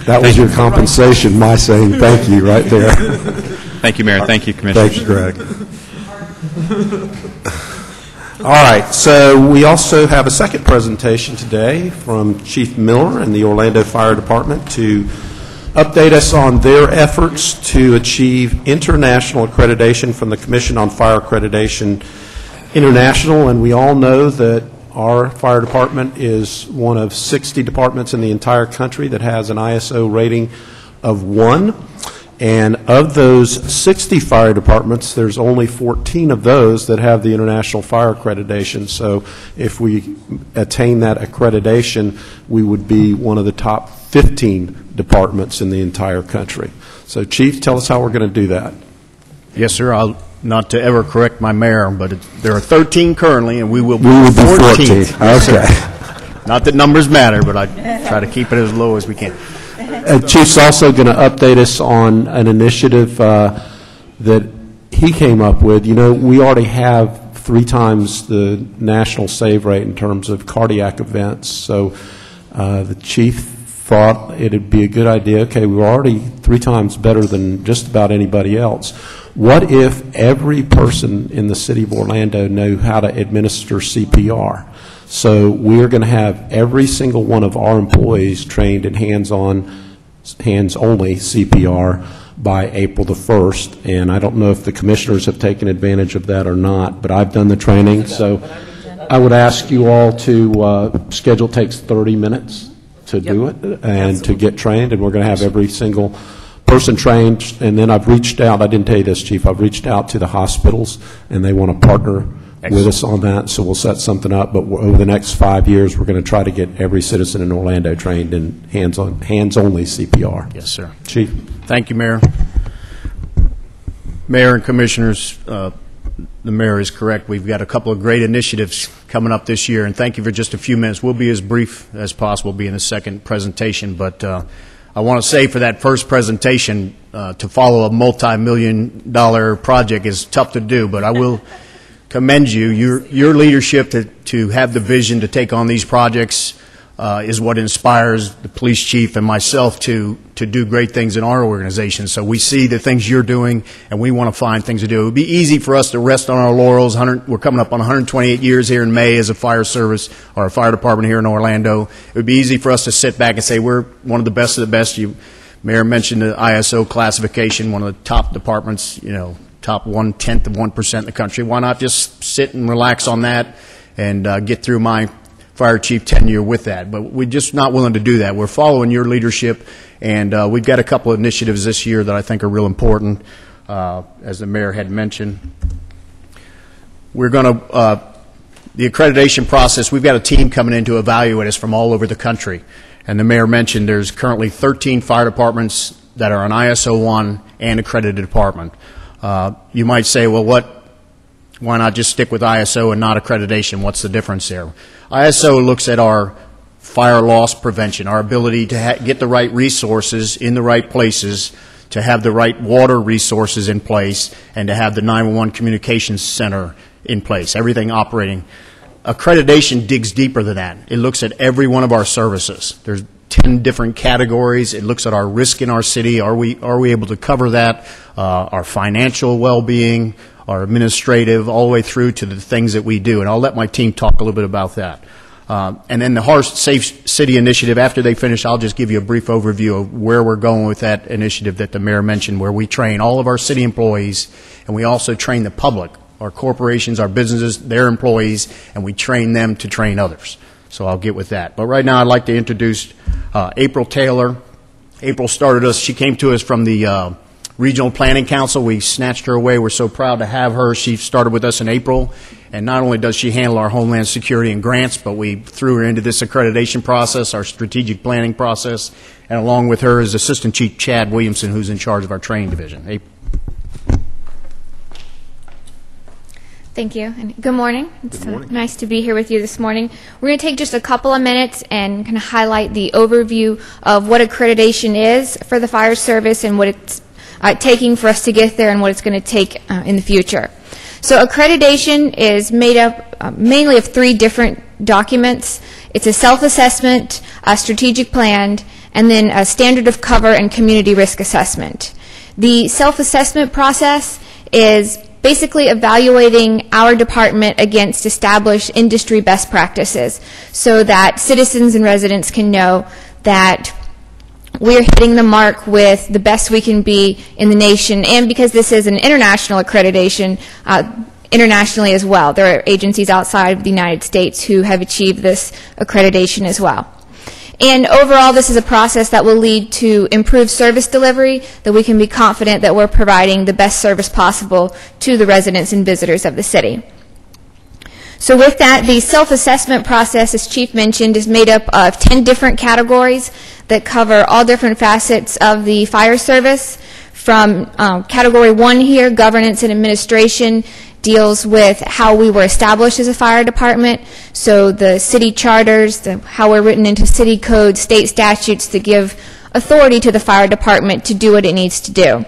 That was your compensation, my saying thank you right there. Thank you, Mayor. Thank you, Commissioners. Thank you, Greg. All right, so we also have a second presentation today from Chief Miller and the Orlando Fire Department to update us on their efforts to achieve international accreditation from the Commission on Fire Accreditation International. And we all know that our fire department is one of 60 departments in the entire country that has an ISO rating of 1. And of those 60 fire departments, there's only 14 of those that have the International Fire Accreditation. So if we attain that accreditation, we would be one of the top 15 departments in the entire country. So, Chief, tell us how we're going to do that. Yes, sir. I'll not to ever correct my mayor, but there are 13 currently, and we will be 14. 14th. Okay. Not that numbers matter, but I try to keep it as low as we can. Chief's also going to update us on an initiative that he came up with. You know, we already have 3 times the national save rate in terms of cardiac events. So the chief thought it would be a good idea. Okay, we're already 3 times better than just about anybody else. What if every person in the city of Orlando knew how to administer CPR? So we're going to have every single one of our employees trained in hands-only CPR by April the 1st. And I don't know if the commissioners have taken advantage of that or not, but I've done the training. So I would ask you all to schedule takes 30 minutes to do it and to get trained. And we're going to have every single person trained. And then I've reached out, I didn't tell you this, Chief, I've reached out to the hospitals, and they want to partner with us on that, so we'll set something up. But over the next 5 years, we're going to try to get every citizen in Orlando trained in hands-only CPR. Yes, sir. Chief. Thank you, Mayor. Mayor and Commissioners, the Mayor is correct. We've got a couple of great initiatives coming up this year, and thank you for just a few minutes. We'll be as brief as possible, be in the second presentation, but I want to say for that first presentation, to follow a multi-million-dollar project is tough to do, but I will commend you. Your leadership to have the vision to take on these projects is what inspires the police chief and myself to do great things in our organization. So we see the things you're doing, and we want to find things to do. It would be easy for us to rest on our laurels. We're coming up on 128 years here in May as a fire service or a fire department here in Orlando. It would be easy for us to sit back and say we're one of the best of the best. Mayor mentioned the ISO classification, one of the top departments, top 1/10 of 1% in the country. Why not just sit and relax on that and get through my fire chief tenure with that? But we're just not willing to do that. We're following your leadership, and we've got a couple of initiatives this year that I think are real important, as the mayor had mentioned. We're going to, the accreditation process, we've got a team coming in to evaluate us from all over the country. And the mayor mentioned there's currently 13 fire departments that are an ISO 1 and accredited department. You might say, well, why not just stick with ISO and not accreditation? What's the difference there? ISO looks at our fire loss prevention, our ability to get the right resources in the right places, to have the right water resources in place, and to have the 911 communications center in place, everything operating. Accreditation digs deeper than that. It looks at every one of our services. There's 10 different categories. It looks at our risk in our city. Are we able to cover that? Our financial well-being, our administrative, all the way through to the things that we do. And I'll let my team talk a little bit about that. And then the Hearst Safe City Initiative, after they finish, I'll just give you a brief overview of where we're going with that initiative that the mayor mentioned, where we train all of our city employees, and we also train the public, our corporations, our businesses, their employees, and we train them to train others. So I'll get with that. But right now I'd like to introduce April Taylor. April started us, she came to us from the Regional Planning Council. We snatched her away. We're so proud to have her. She started with us in April, and not only does she handle our homeland security and grants, but we threw her into this accreditation process, our strategic planning process, and along with her is Assistant Chief Chad Williamson, who's in charge of our training division. April. Thank you, and good morning. It's nice to be here with you this morning. We're going to take just a couple of minutes and kind of highlight the overview of what accreditation is for the fire service and what it's taking for us to get there and what it's going to take in the future. So accreditation is made up mainly of 3 different documents. It's a self-assessment, a strategic plan, and then a standard of cover and community risk assessment. The self-assessment process is basically evaluating our department against established industry best practices so that citizens and residents can know that we're hitting the mark with the best we can be in the nation, and because this is an international accreditation, internationally as well. There are agencies outside of the United States who have achieved this accreditation as well. And overall, this is a process that will lead to improved service delivery, that we can be confident that we're providing the best service possible to the residents and visitors of the city. So with that, the self-assessment process, as Chief mentioned, is made up of 10 different categories that cover all different facets of the fire service. From Category 1 here, governance and administration, deals with how we were established as a fire department, so the city charters, how we're written into city code, state statutes that give authority to the fire department to do what it needs to do.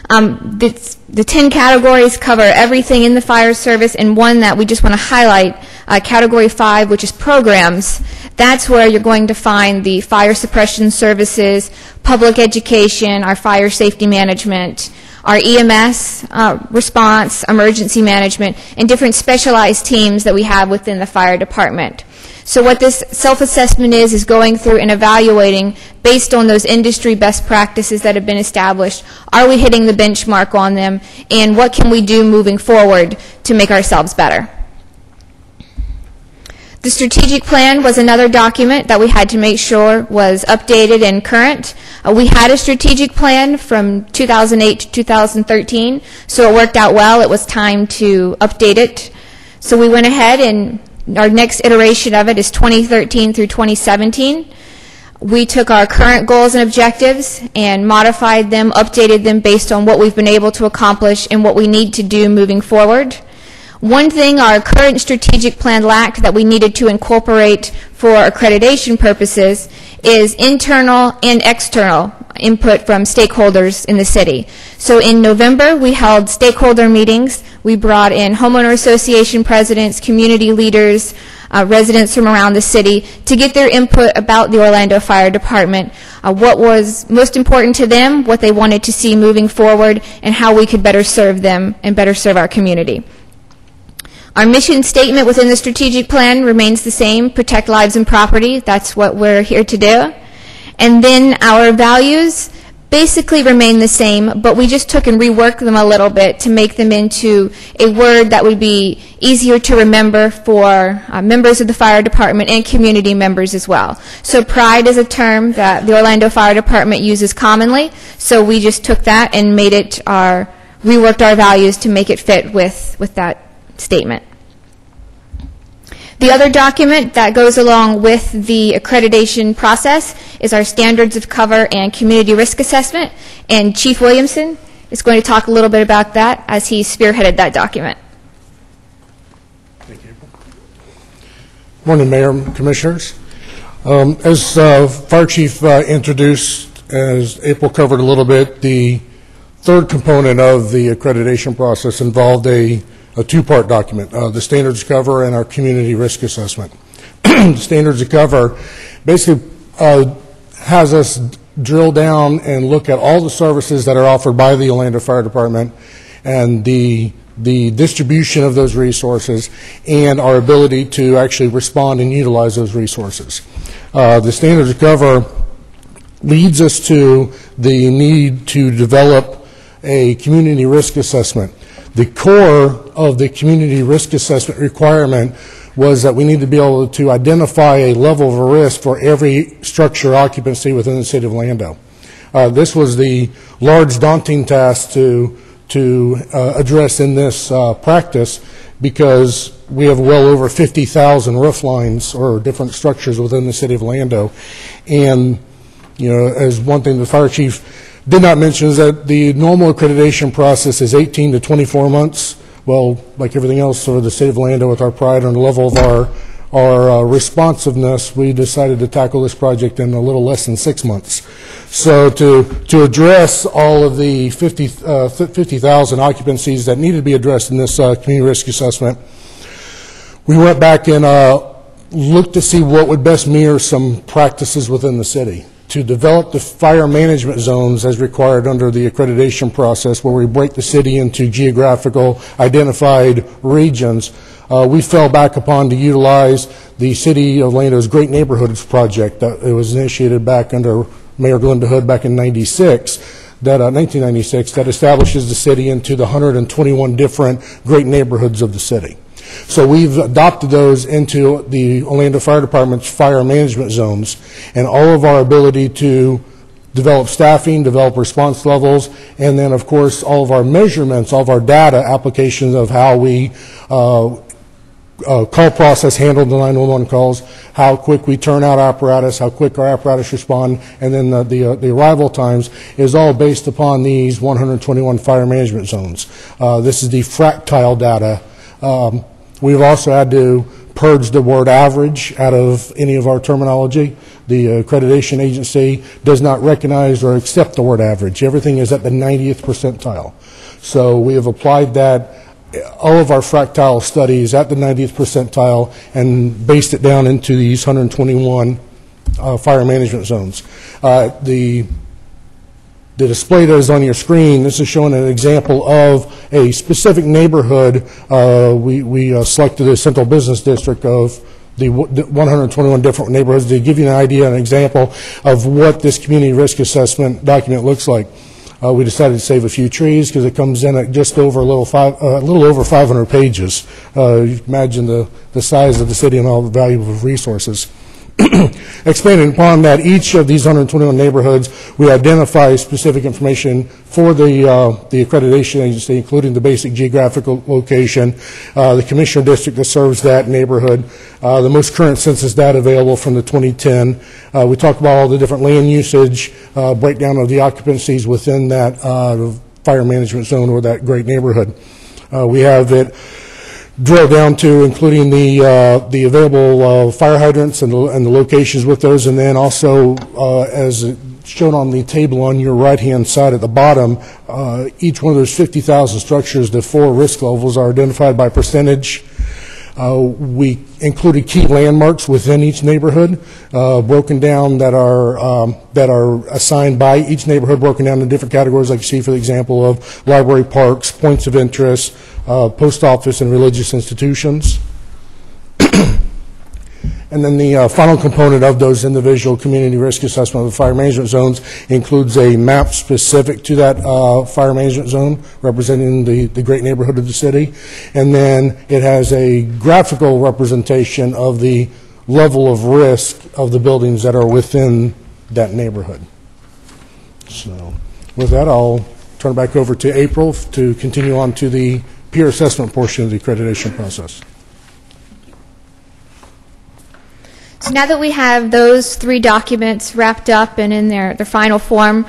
The 10 categories cover everything in the fire service, and one that we just want to highlight, Category 5, which is programs. That's where you're going to find the fire suppression services, public education, our fire safety management, our EMS response, emergency management, and different specialized teams that we have within the fire department. So what this self-assessment is going through and evaluating, based on those industry best practices that have been established, are we hitting the benchmark on them, and what can we do moving forward to make ourselves better? The strategic plan was another document that we had to make sure was updated and current. We had a strategic plan from 2008 to 2013, so it worked out well. It was time to update it. So we went ahead, and our next iteration of it is 2013 through 2017. We took our current goals and objectives and modified them, updated them based on what we've been able to accomplish and what we need to do moving forward. One thing our current strategic plan lacked that we needed to incorporate for accreditation purposes is internal and external input from stakeholders in the city. So in November, we held stakeholder meetings. We brought in homeowner association presidents, community leaders, residents from around the city to get their input about the Orlando Fire Department, what was most important to them, what they wanted to see moving forward, and how we could better serve them and better serve our community. Our mission statement within the strategic plan remains the same: protect lives and property. That's what we're here to do. And then our values basically remain the same, but we just took and reworked them a little bit to make them into a word that would be easier to remember for members of the fire department and community members as well. So pride is a term that the Orlando Fire Department uses commonly, so we just took that and made it reworked our values to make it fit with that statement. The other document that goes along with the accreditation process is our standards of cover and community risk assessment, and Chief Williamson is going to talk a little bit about that as he spearheaded that document. Thank you. Morning, Mayor and Commissioners. As Fire Chief introduced, as April covered a little bit, the third component of the accreditation process involved a two-part document, the standards of cover and our community risk assessment. The standards of cover basically has us drill down and look at all the services that are offered by the Orlando Fire Department and the the distribution of those resources, and our ability to actually respond and utilize those resources. The standards of cover leads us to the need to develop a community risk assessment. The core of the community risk assessment requirement was that we need to be able to identify a level of risk for every structure occupancy within the city of Orlando. This was the large, daunting task to address in this practice, because we have well over 50,000 roof lines or different structures within the city of Orlando. And, you know, as one thing the fire chief did not mention is that the normal accreditation process is 18 to 24 months. Well, like everything else for the city of Orlando, with our pride and the level of our responsiveness, we decided to tackle this project in a little less than 6 months. So to address all of the 50,000 occupancies that needed to be addressed in this community risk assessment, we went back and looked to see what would best mirror some practices within the city to develop the fire management zones as required under the accreditation process, where we break the city into geographical identified regions. We fell back upon to utilize the City of Orlando's Great Neighborhoods Project that it was initiated back under Mayor Glenda Hood back in 1996, that establishes the city into the 121 different great neighborhoods of the city. So we've adopted those into the Orlando Fire Department's fire management zones, and all of our ability to develop staffing, develop response levels, and then, of course, all of our measurements, all of our data applications of how we call process handled the 911 calls, how quick we turn out apparatus, how quick our apparatus respond, and then the arrival times is all based upon these 121 fire management zones. This is the fractile data. We've also had to purge the word average out of any of our terminology. The accreditation agency does not recognize or accept the word average. Everything is at the 90th percentile. So we have applied that, all of our fractile studies at the 90th percentile, and based it down into these 121 fire management zones. The display that is on your screen, this is showing an example of a specific neighborhood. We selected the central business district of the 121 different neighborhoods to give you an idea, an example of what this community risk assessment document looks like. We decided to save a few trees because it comes in at just over a little over 500 pages. You can imagine the size of the city and all the valuable resources. Expanding upon that, each of these 121 neighborhoods, we identify specific information for the accreditation agency, including the basic geographical location, the commissioner district that serves that neighborhood, the most current census data available from the 2010. We talk about all the different land usage, breakdown of the occupancies within that fire management zone or that great neighborhood. We have it drill down to including the available fire hydrants and the locations with those, and then also as shown on the table on your right-hand side at the bottom, each one of those 50,000 structures, the 4 risk levels are identified by percentage. We included key landmarks within each neighborhood, broken down that are assigned by each neighborhood, broken down into different categories, like you see for the example of library, parks, points of interest, post office, and religious institutions. And then the final component of those individual community risk assessment of the fire management zones includes a map specific to that fire management zone, representing the great neighborhood of the city. And then it has a graphical representation of the level of risk of the buildings that are within that neighborhood. So with that, I'll turn it back over to April to continue on to the peer assessment portion of the accreditation process. So now that we have those 3 documents wrapped up and in their final form,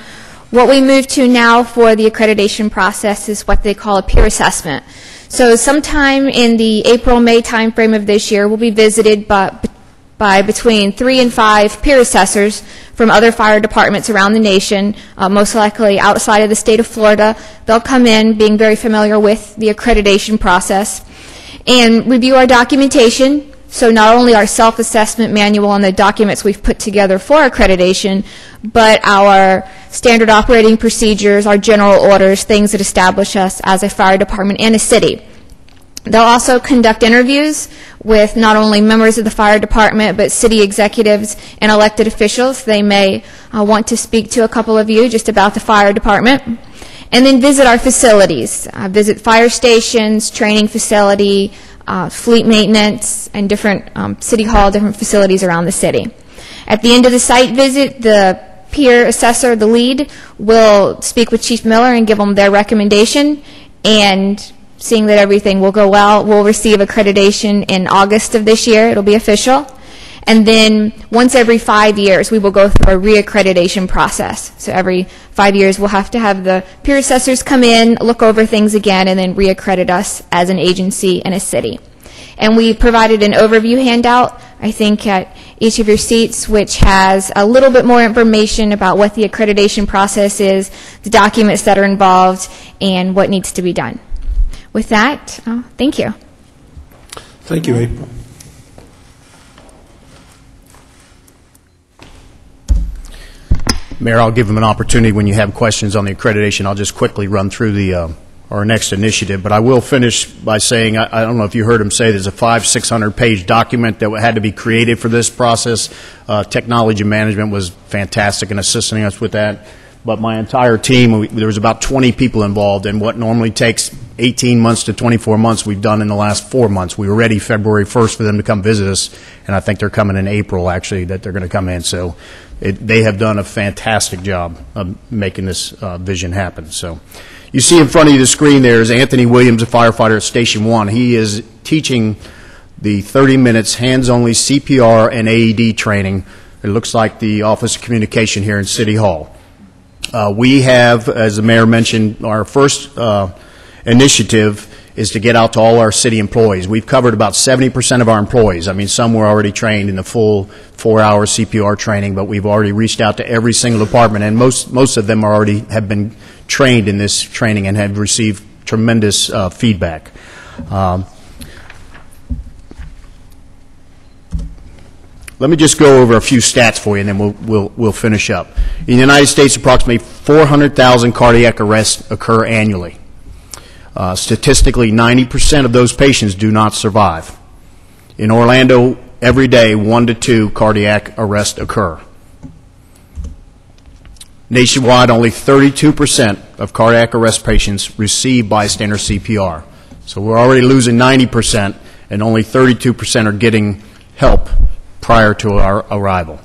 what we move to now for the accreditation process is what they call a peer assessment. So sometime in the April-May timeframe of this year, we'll be visited by between 3 and 5 peer assessors from other fire departments around the nation, most likely outside of the state of Florida. They'll come in being very familiar with the accreditation process and review our documentation, So not only our self-assessment manual and the documents we've put together for accreditation, but our standard operating procedures, our general orders, things that establish us as a fire department and a city. They'll also conduct interviews with not only members of the fire department, but city executives and elected officials. They may want to speak to a couple of you just about the fire department. And then visit our facilities, visit fire stations, training facility, fleet maintenance, and different city hall, different facilities around the city. At the end of the site visit, the peer assessor, the lead, will speak with Chief Miller and give them their recommendation, and seeing that everything will go well, we'll receive accreditation in August of this year. It'll be official. And then once every 5 years, we will go through a reaccreditation process. So every 5 years, we'll have to have the peer assessors come in, look over things again, and then reaccredit us as an agency and a city. And we provided an overview handout, I think, at each of your seats, which has a little bit more information about what the accreditation process is, the documents that are involved, and what needs to be done. With that, thank you. Thank you, April. Mayor, I'll give them an opportunity when you have questions on the accreditation. I'll just quickly run through our next initiative, but I will finish by saying, I don't know if you heard him say, there's a 500-600-page document that had to be created for this process. Technology management was fantastic in assisting us with that. But my entire team, there was about 20 people involved, and what normally takes 18 months to 24 months, we've done in the last 4 months. We were ready February 1st for them to come visit us, and I think they're coming in April, actually, that they're going to come in. So they have done a fantastic job of making this vision happen. So you see in front of you the screen there is Anthony Williams, a firefighter at Station 1. He is teaching the 30 minutes hands-only CPR and AED training. It looks like the Office of Communication here in City Hall. We have, as the mayor mentioned, our first initiative is to get out to all our city employees. We've covered about 70% of our employees. I mean, some were already trained in the full 4-hour CPR training, but we've already reached out to every single department, and most of them already have been trained in this training and have received tremendous feedback. Let me just go over a few stats for you, and then we'll finish up. In the United States, approximately 400,000 cardiac arrests occur annually. Statistically, 90% of those patients do not survive. In Orlando, every day, 1 to 2 cardiac arrests occur. Nationwide, only 32% of cardiac arrest patients receive bystander CPR. So we're already losing 90%, and only 32% are getting help prior to our arrival.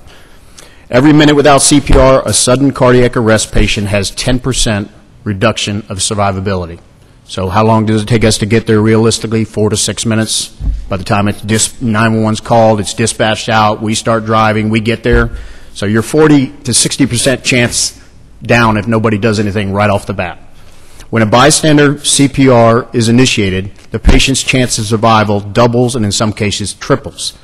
Every minute without CPR, a sudden cardiac arrest patient has 10% reduction of survivability. So how long does it take us to get there realistically? 4 to 6 minutes. By the time it's 911's called, it's dispatched out, we start driving, we get there. So you're 40 to 60% chance down if nobody does anything right off the bat. When a bystander CPR is initiated, the patient's chance of survival doubles and in some cases triples.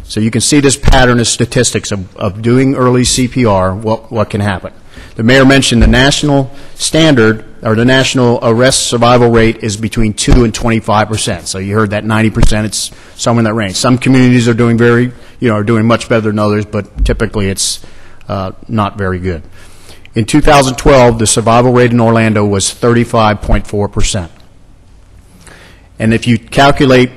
So you can see this pattern of statistics of doing early CPR, what can happen. The mayor mentioned the national standard, or the national arrest survival rate is between 2 and 25%. So you heard that 90%, it's somewhere in that range. Some communities are doing are doing much better than others, but typically it's not very good. In 2012, the survival rate in Orlando was 35.4%. And if you calculate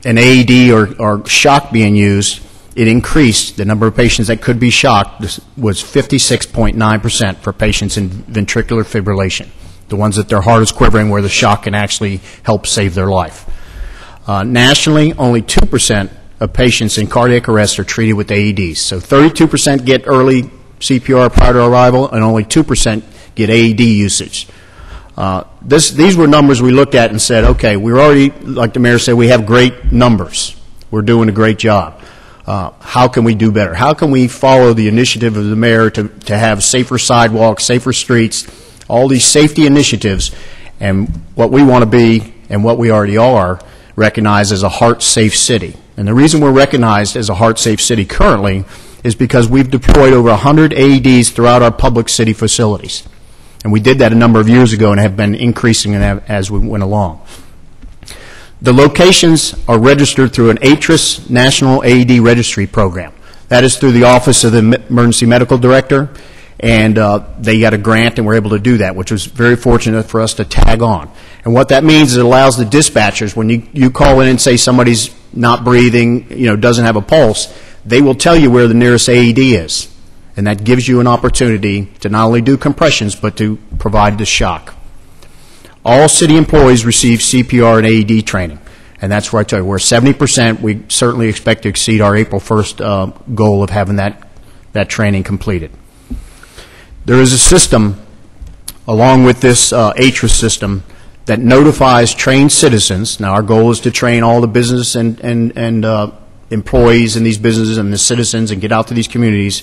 an AED or shock being used, it increased. The number of patients that could be shocked was 56.9% for patients in ventricular fibrillation, the ones that their heart is quivering where the shock can actually help save their life. Nationally, only 2% of patients in cardiac arrest are treated with AEDs. So 32% get early CPR prior to arrival, and only 2% get AED usage. These were numbers we looked at and said, okay, we're already, like the mayor said, we have great numbers. We're doing a great job. How can we do better? How can we follow the initiative of the mayor to have safer sidewalks, safer streets, all these safety initiatives, and what we want to be and what we already are recognized as a heart-safe city. And the reason we're recognized as a heart-safe city currently is because we've deployed over 100 AEDs throughout our public city facilities. And we did that a number of years ago and have been increasing as we went along. The locations are registered through an ATRIS National AED Registry Program. That is through the Office of the Emergency Medical Director, and they got a grant and were able to do that, which was very fortunate for us to tag on. And what that means is it allows the dispatchers, when you call in and say somebody's not breathing, doesn't have a pulse, they will tell you where the nearest AED is. And that gives you an opportunity to not only do compressions, but to provide the shock. All city employees receive CPR and AED training. And that's where I tell you, we're 70%. We certainly expect to exceed our April 1st goal of having that training completed. There is a system, along with this ATRIS system, that notifies trained citizens. Now, our goal is to train all the business and employees in these businesses and the citizens and get out to these communities,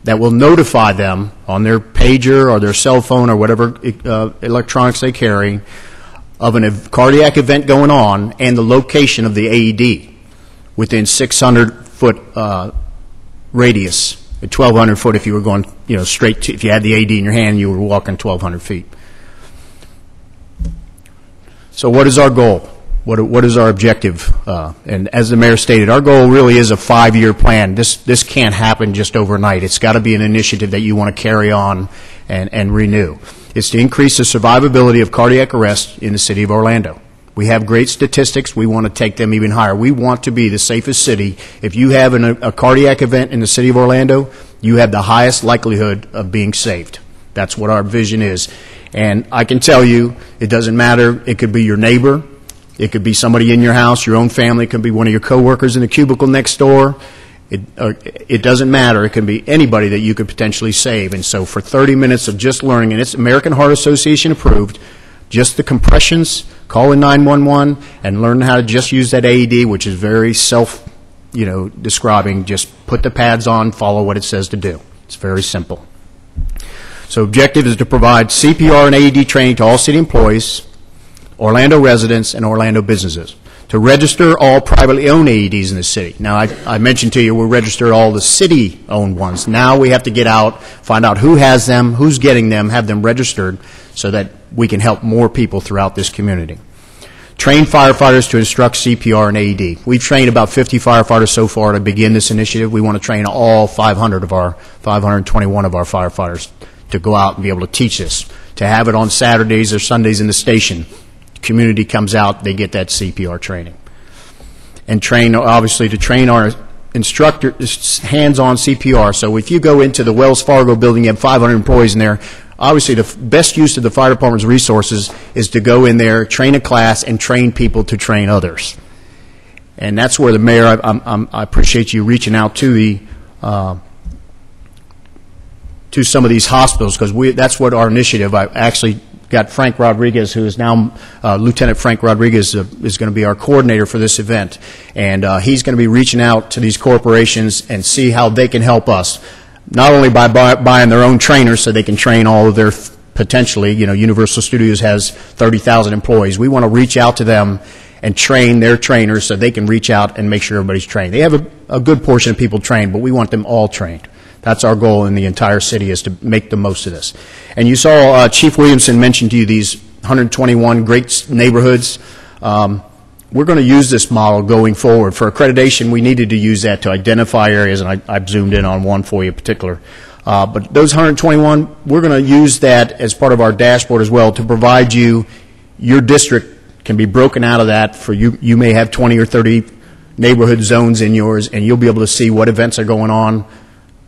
that will notify them on their pager or their cell phone or whatever electronics they carry of a cardiac event going on and the location of the AED within 600-foot radius, 1,200 foot if you were going, straight to, if you had the AED in your hand, you were walking 1,200 feet. So what is our goal? What is our objective? And as the mayor stated, our goal really is a 5-year plan. This can't happen just overnight. It's got to be an initiative that you want to carry on and renew. It's to increase the survivability of cardiac arrest in the city of Orlando. We have great statistics. We want to take them even higher. We want to be the safest city. If you have a cardiac event in the city of Orlando, you have the highest likelihood of being saved. That's what our vision is. And I can tell you, it doesn't matter. It could be your neighbor. It could be somebody in your house, your own family. It could be one of your coworkers in the cubicle next door. It doesn't matter. It can be anybody that you could potentially save. And so for 30 minutes of just learning, and it's American Heart Association approved, just the compressions, call in 911, and learn how to just use that AED, which is very describing. Just put the pads on, follow what it says to do. It's very simple. So objective is to provide CPR and AED training to all city employees, Orlando residents, and Orlando businesses. To register all privately owned AEDs in the city. Now, I mentioned to you we registered all the city-owned ones. Now we have to get out, find out who has them, who's getting them, have them registered so that we can help more people throughout this community. Train firefighters to instruct CPR and AED. We've trained about 50 firefighters so far to begin this initiative. We want to train all 521 of our firefighters to go out and be able to teach this, to have it on Saturdays or Sundays in the station. Community comes out, they get that CPR training. And obviously, to train our instructors hands-on CPR. So if you go into the Wells Fargo building, you have 500 employees in there, obviously the best use of the fire department's resources is to go in there, train a class, and train people to train others. And that's where the mayor, I appreciate you reaching out to to some of these hospitals, because that's what our initiative, I actually got Frank Rodriguez, who is now Lieutenant Frank Rodriguez, is going to be our coordinator for this event. And he's going to be reaching out to these corporations and see how they can help us, not only by buying their own trainers so they can train all of their, potentially, Universal Studios has 30,000 employees. We want to reach out to them and train their trainers so they can reach out and make sure everybody's trained. They have a good portion of people trained, but we want them all trained. That's our goal in the entire city, is to make the most of this. And you saw Chief Williamson mention to you these 121 great neighborhoods. We're going to use this model going forward. For accreditation, we needed to use that to identify areas, and I've zoomed in on one for you in particular. But those 121, we're going to use that as part of our dashboard as well to provide you, your district can be broken out of that. For you may have 20 or 30 neighborhood zones in yours, and you'll be able to see what events are going on,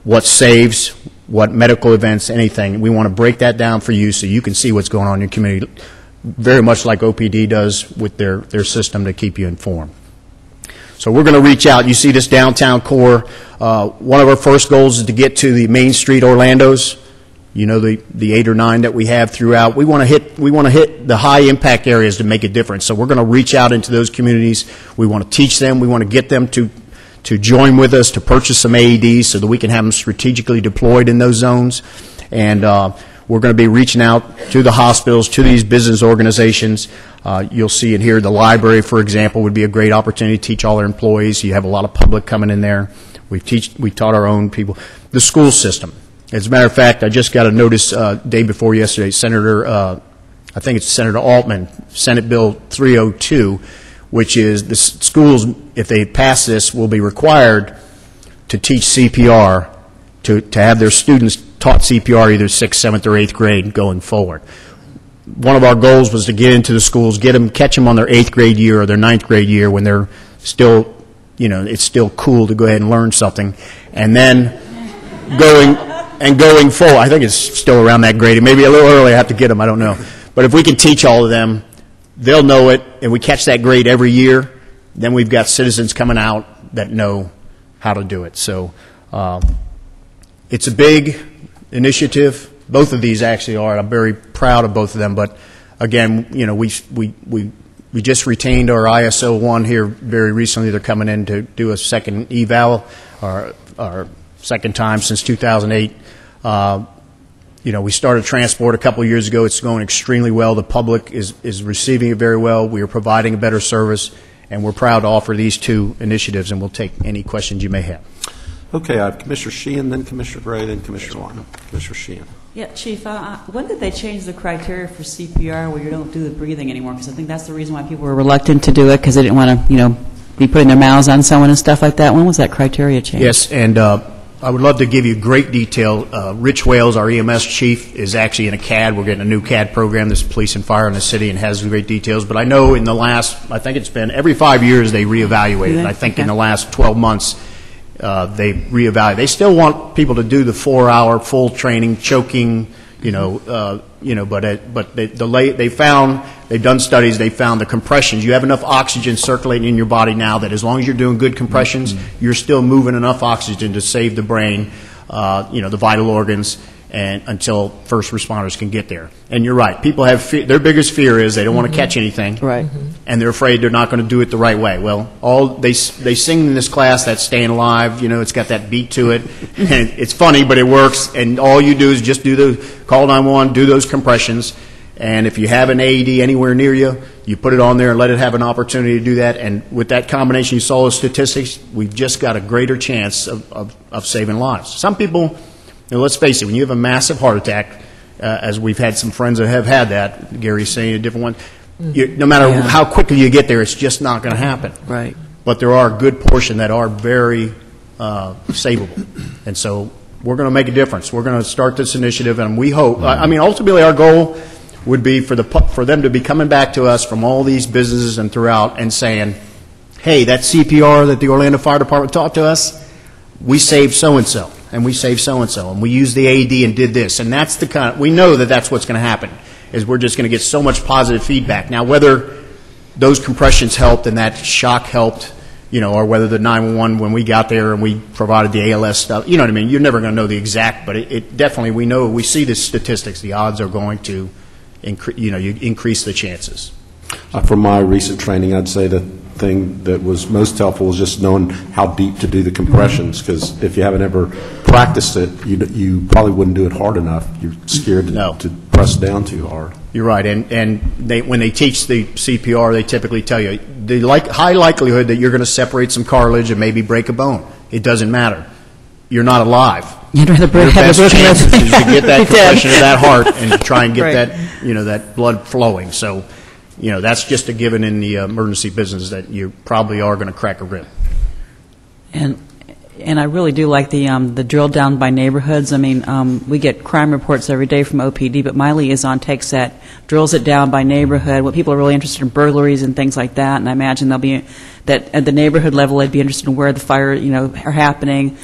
what saves, what medical events, anything. We want to break that down for you so you can see what's going on in your community, very much like OPD does with their system to keep you informed. So we're going to reach out. You see this downtown core. One of our first goals is to get to the Main Street Orlandos. The 8 or 9 that we have throughout. We want to hit the high impact areas to make a difference. So we're going to reach out into those communities. We want to teach them. We want to get them to join with us to purchase some AEDs so that we can have them strategically deployed in those zones. And we're going to be reaching out to the hospitals, to these business organizations. You'll see it here. The library, for example, would be a great opportunity to teach all our employees. You have a lot of public coming in there. We taught our own people. The school system. As a matter of fact, I just got a notice day before yesterday. I think it's Senator Altman, Senate Bill 302, which is the schools, if they pass this, will be required to teach CPR, to have their students taught CPR either 6th, 7th, or 8th grade going forward. One of our goals was to get into the schools, catch them on their 8th grade year or their 9th grade year when they're still, it's still cool to go ahead and learn something. And then going forward, I think it's still around that grade. Maybe a little early, I have to get them, I don't know. But if we can teach all of them, they'll know it, and we catch that grade every year, then we've got citizens coming out that know how to do it. So it's a big initiative. Both of these actually are. I'm very proud of both of them. But again, we just retained our ISO 1 here very recently. They're coming in to do a second eval, our second time since 2008. We started transport a couple of years ago. It's going extremely well. The public is receiving it very well. We are providing a better service, and we're proud to offer these two initiatives, and we'll take any questions you may have. Okay, I have Commissioner Sheehan, then Commissioner Gray, then Commissioner Lyon. Commissioner Sheehan. Yeah, Chief, when did they change the criteria for CPR where you don't do the breathing anymore? Because I think that's the reason why people were reluctant to do it, because they didn't want to, be putting their mouths on someone and stuff like that. When was that criteria changed? Yes, and I would love to give you great detail. Rich Wales, our EMS chief, is actually in a CAD. We're getting a new CAD program, this police and fire in the city, and has great details. But I know in the last, I think it's been every 5 years they reevaluate it. I think in the last 12 months they reevaluate. They still want people to do the 4-hour full training, choking, but they found, they've done studies, they found the compressions. You have enough oxygen circulating in your body now that as long as you're doing good compressions, you're still moving enough oxygen to save the brain, the vital organs, and until first responders can get there. And you're right. People have their biggest fear is they don't want to catch anything, right? And they're afraid they're not going to do it the right way. Well, they sing in this class that "Staying Alive." It's got that beat to it, and it's funny, but it works. And all you do is just call 911, do those compressions, and if you have an AED anywhere near you, you put it on there and let it have an opportunity to do that. And with that combination, you saw the statistics. We've just got a greater chance of saving lives. Some people. Let's face it, when you have a massive heart attack, as we've had some friends that have had that, Gary's saying a different one, no matter how quickly you get there, it's just not going to happen. Right. But there are a good portion that are very savable. And so we're going to make a difference. We're going to start this initiative, and we hope, ultimately our goal would be for them to be coming back to us from all these businesses and throughout and saying, hey, that CPR that the Orlando Fire Department taught to us, we saved so-and-so. And we saved so-and-so, and we used the AED and did this. And that's we know that that's what's going to happen, is we're just going to get so much positive feedback. Now, whether those compressions helped and that shock helped, or whether the 911, when we got there and we provided the ALS stuff, you know what I mean? You're never going to know the exact, but it definitely, we see the statistics. The odds are going to, you increase the chances. From my recent training, I'd say the thing that was most helpful was just knowing how deep to do the compressions, because if you haven't ever practiced it, you probably wouldn't do it hard enough. You're scared to press down too hard. You're right, and when they teach the CPR, they typically tell you the high likelihood that you're going to separate some cartilage and maybe break a bone. It doesn't matter. You're not alive. You'd rather Your best chance is to get that compression of that heart and to try and get that that blood flowing. So. That's just a given in the emergency business, that you probably are going to crack a rib. And I really do like the drill down by neighborhoods. We get crime reports every day from OPD, but my liaison takes that, drills it down by neighborhood. What people are really interested in, burglaries and things like that. And I imagine they'll be that at the neighborhood level, they'd be interested in where the fire are happening.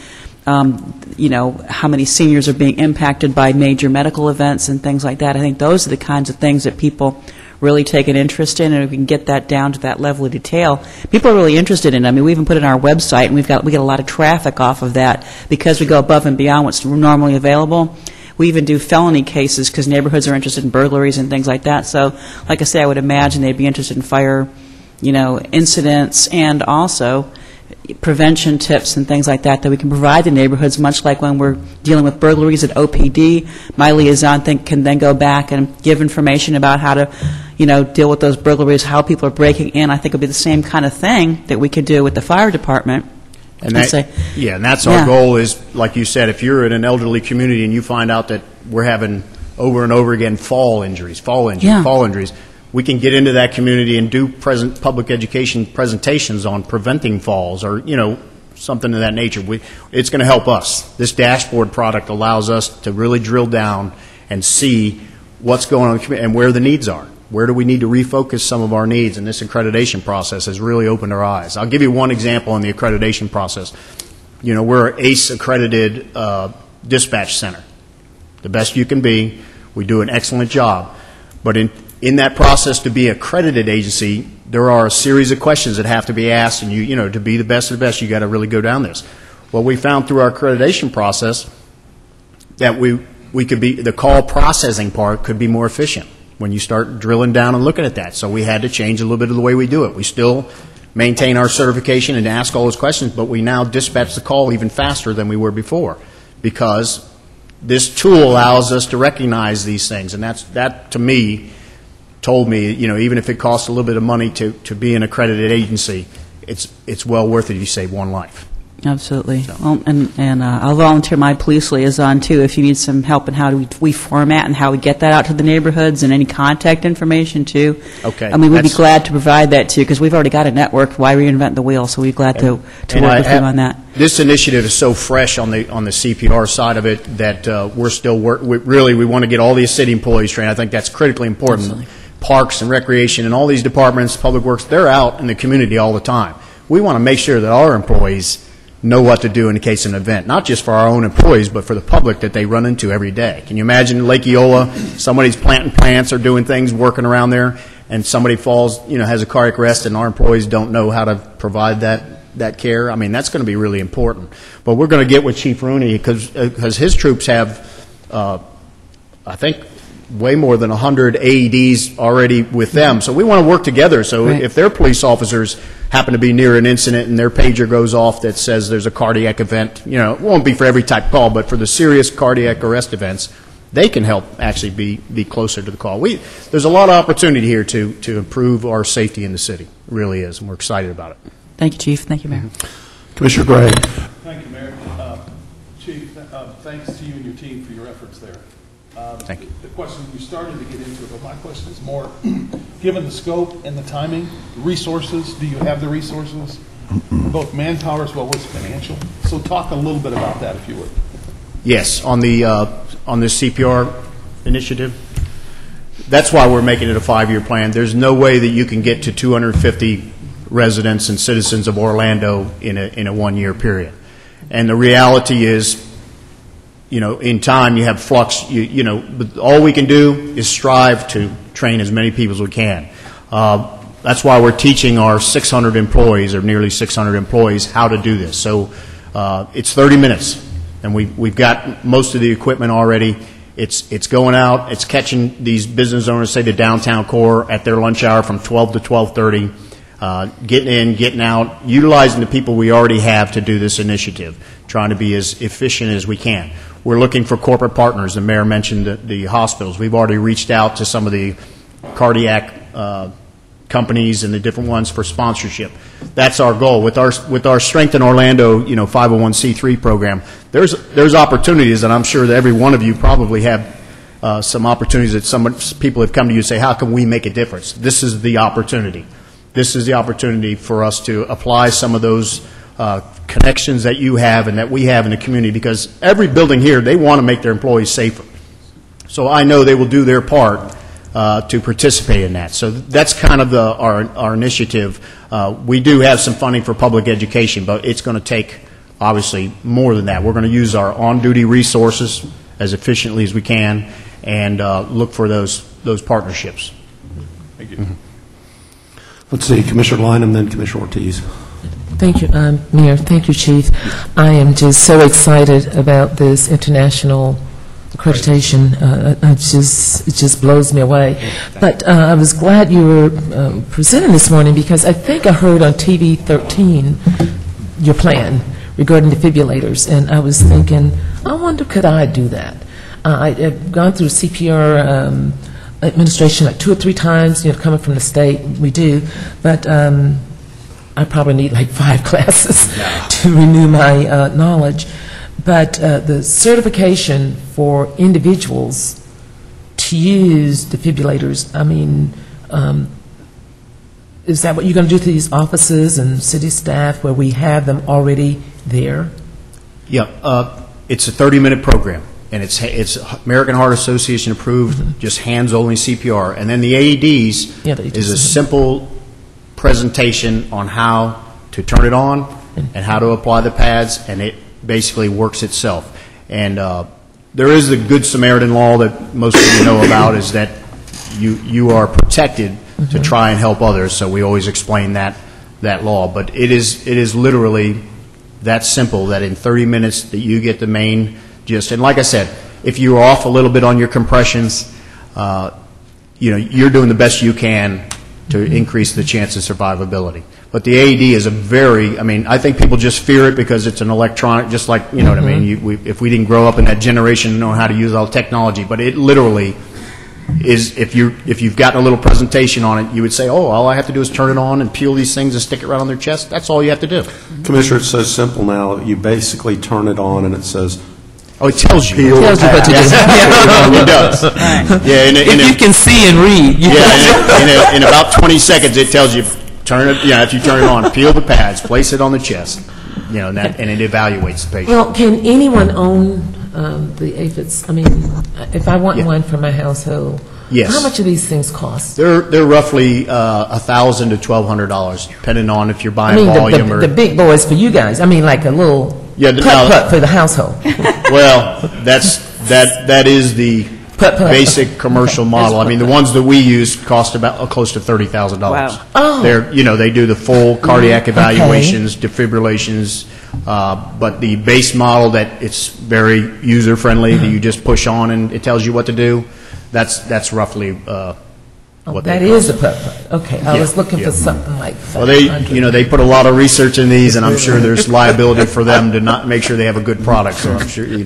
How many seniors are being impacted by major medical events and things like that. I think those are the kinds of things that people really take an interest in, and if we can get that down to that level of detail, people are really interested in it. We even put it on our website, and we get a lot of traffic off of that because we go above and beyond what's normally available. We even do felony cases because neighborhoods are interested in burglaries and things like that. So, like I say, I would imagine they'd be interested in fire, incidents, and also prevention tips and things like that we can provide to neighborhoods, much like when we're dealing with burglaries at OPD. My liaison can then go back and give information about how to, deal with those burglaries, how people are breaking in. I think it would be the same kind of thing that we could do with the fire department. And that's our goal is, like you said, if you're in an elderly community and you find out that we're having over and over again fall injuries, we can get into that community and do public education presentations on preventing falls or, something of that nature. It's going to help us. This dashboard product allows us to really drill down and see what's going on in the community and where the needs are. Where do we need to refocus some of our needs? And this accreditation process has really opened our eyes. I'll give you one example on the accreditation process. We're an ACE accredited dispatch center. The best you can be. We do an excellent job. But in that process to be an accredited agency, there are a series of questions that have to be asked, and to be the best of the best, you got to really go down this. Well, we found through our accreditation process that we could be, the call processing part could be more efficient when you start drilling down and looking at that. So we had to change a little bit of the way we do it. We still maintain our certification and ask all those questions, but we now dispatch the call even faster than we were before because this tool allows us to recognize these things. And that to me, told me, even if it costs a little bit of money to be an accredited agency, it's well worth it if you save one life. Absolutely. So. Well, and I'll volunteer my police liaison, too, if you need some help in how do we format and how we get that out to the neighborhoods and any contact information, too. Okay. I mean, we'd be glad to provide that, too, because we've already got a network. Why reinvent the wheel? So we're glad to work with you on that. This initiative is so fresh on the CPR side of it that we're still we want to get all these city employees trained. I think that's critically important. Absolutely. Parks and Recreation and all these departments, Public Works, they're out in the community all the time. We want to make sure that our employees know what to do in the case of an event, not just for our own employees, but for the public that they run into every day. Can you imagine Lake Eola, somebody's planting plants or doing things, working around there, and somebody falls, has a cardiac arrest, and our employees don't know how to provide that care? I mean, that's going to be really important. But we're going to get with Chief Rooney because his troops have, I think, way more than 100 AEDs already with them. So we want to work together. So if their police officers happen to be near an incident and their pager goes off that says there's a cardiac event, it won't be for every type of call, but for the serious cardiac arrest events, they can help actually be closer to the call. There's a lot of opportunity here to improve our safety in the city. It really is, and we're excited about it. Thank you, Chief. Thank you, Mayor. Commissioner Gray. Thank you, Mayor. Chief, thanks to you and your team for your efforts there. Thank you. The question, you started to get into it, but my question is more, given the scope and the timing, resources, do you have the resources, both manpower as well as financial? So talk a little bit about that, if you would. Yes, on the CPR initiative, that's why we're making it a 5-year plan. There's no way that you can get to 250 residents and citizens of Orlando in a 1-year period. And the reality is, in time you have flux, but all we can do is strive to train as many people as we can. That's why we're teaching our 600 employees, or nearly 600 employees, how to do this. So it's 30 minutes, and we've got most of the equipment already. It's going out, it's catching these business owners, say the downtown core, at their lunch hour from 12 to 12:30, getting in, getting out, utilizing the people we already have to do this initiative, trying to be as efficient as we can. We're looking for corporate partners. The mayor mentioned the hospitals. We've already reached out to some of the cardiac companies and the different ones for sponsorship. That's our goal. With our Strength in Orlando, 501c3 program, there's opportunities, and I'm sure that every one of you probably have some opportunities that some people have come to you and say, how can we make a difference? This is the opportunity. This is the opportunity for us to apply some of those connections that you have and that we have in the community, because every building here, they want to make their employees safer. So I know they will do their part to participate in that. So that's kind of our initiative. We do have some funding for public education, but it's going to take, obviously, more than that. We're going to use our on-duty resources as efficiently as we can and look for those partnerships. Thank you. Mm-hmm. Let's see, Commissioner Lynham, then Commissioner Ortiz. Thank you, Mayor. Thank you, Chief. I am just so excited about this international accreditation. It just blows me away. But I was glad you were presenting this morning, because I think I heard on TV 13 your plan regarding defibrillators, and I was thinking, I wonder, could I do that? I've gone through CPR administration like 2 or 3 times, coming from the state, we do, but I probably need like 5 classes to renew my knowledge. But the certification for individuals to use defibrillators, I mean, Is that what you're going to do to these offices and city staff where we have them already there? Yeah, it's a 30-minute program, and it's American Heart Association approved, just hands-only CPR. And then the AEDs is a simple presentation on how to turn it on and how to apply the pads, and it basically works itself. And there is the Good Samaritan law that most of you know about, is that you are protected to try and help others, so we always explain that law. But it is literally that simple, that in 30 minutes that you get the main gist. And like I said, if you're off a little bit on your compressions, you're doing the best you can to increase the chance of survivability. But the AED is I think people just fear it because it's an electronic, just like, you know what I mean, if we didn't grow up in that generation and know how to use all technology, but it literally is, if you've gotten a little presentation on it, you would say, oh, all I have to do is turn it on and peel these things and stick it right on their chest. That's all you have to do. Commissioner, it's so simple now. You basically turn it on and it says, oh, it tells you. It tells you what to do. It does. Yeah, if you can see and read. In about 20 seconds, it tells you, if you turn it on, peel the pads, place it on the chest, and it evaluates the patient. Well, can anyone own the aphids? I mean, if I want one for my household, yes. How much do these things cost? They're roughly $1,000 to $1,200, depending on if you're buying volume or the big boys for you guys. I mean, like a little putt for the household. Well, that is the basic commercial model. I mean, the ones that we use cost about close to $30,000. Wow. Oh. They do the full cardiac evaluations, defibrillations, but the base model that it's very user friendly, that you just push on and it tells you what to do. That's roughly what that they is cost. a putt. Okay, I was looking for something like. Well, they put a lot of research in these, and I'm sure there's liability for them to not make sure they have a good product. So I'm sure they.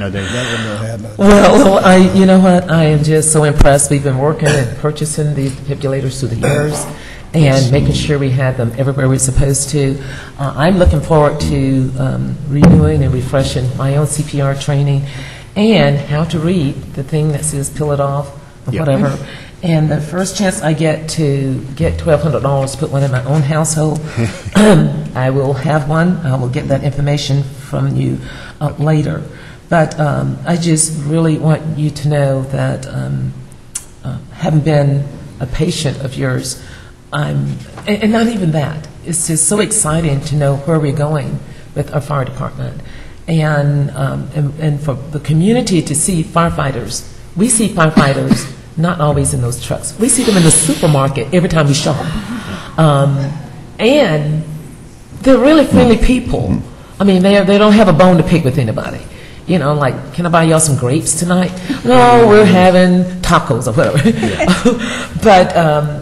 Well, you know what? I am just so impressed. We've been working and purchasing these defibrillators through the years, and making sure we have them everywhere we're supposed to. I'm looking forward to renewing and refreshing my own CPR training, and how to read the thing that says "peel it off" or whatever. And the first chance I get to get $1,200 to put one in my own household, I will have one. I will get that information from you later. But I just really want you to know that having been a patient of yours, and not even that, it's just so exciting to know where we're going with our fire department. And for the community to see firefighters. We see firefighters not always in those trucks. We see them in the supermarket every time we shop. And they're really friendly people. I mean, they don't have a bone to pick with anybody. Like, can I buy y'all some grapes tonight? No, we're having tacos or whatever. But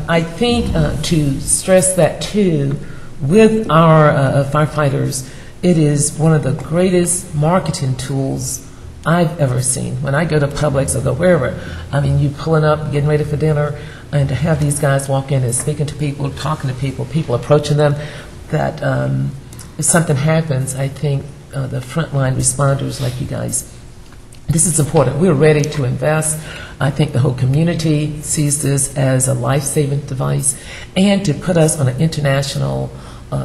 I think to stress that too, with our firefighters, it is one of the greatest marketing tools I've ever seen. When I go to Publix or go wherever, I mean, you pulling up, getting ready for dinner, and to have these guys walk in and speaking to people, talking to people approaching them, that if something happens, I think the frontline responders like you guys, this is important. We're ready to invest. I think the whole community sees this as a life-saving device, and to put us on an international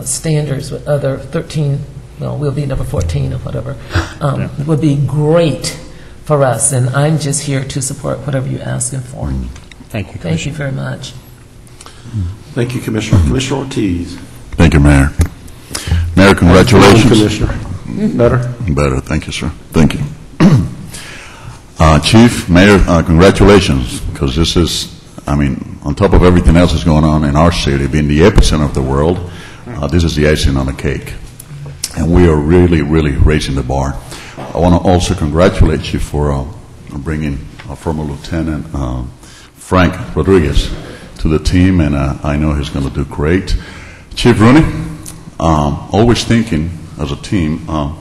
standards with other 13, well, we'll be number 14 or whatever, would be great for us. And I'm just here to support whatever you're asking for. Thank you, Thank you very much. Thank you, Commissioner. Commissioner Ortiz. Thank you, Mayor. Mayor, congratulations. Commissioner. Better? Better. Thank you, sir. Thank you. Chief, Mayor, congratulations, because this is, on top of everything else that's going on in our city, being the epicenter of the world, this is the icing on the cake. And we are really, really raising the bar. I want to also congratulate you for bringing our former Lieutenant Frank Rodriguez to the team, and I know he's going to do great. Chief Rooney, always thinking as a team, I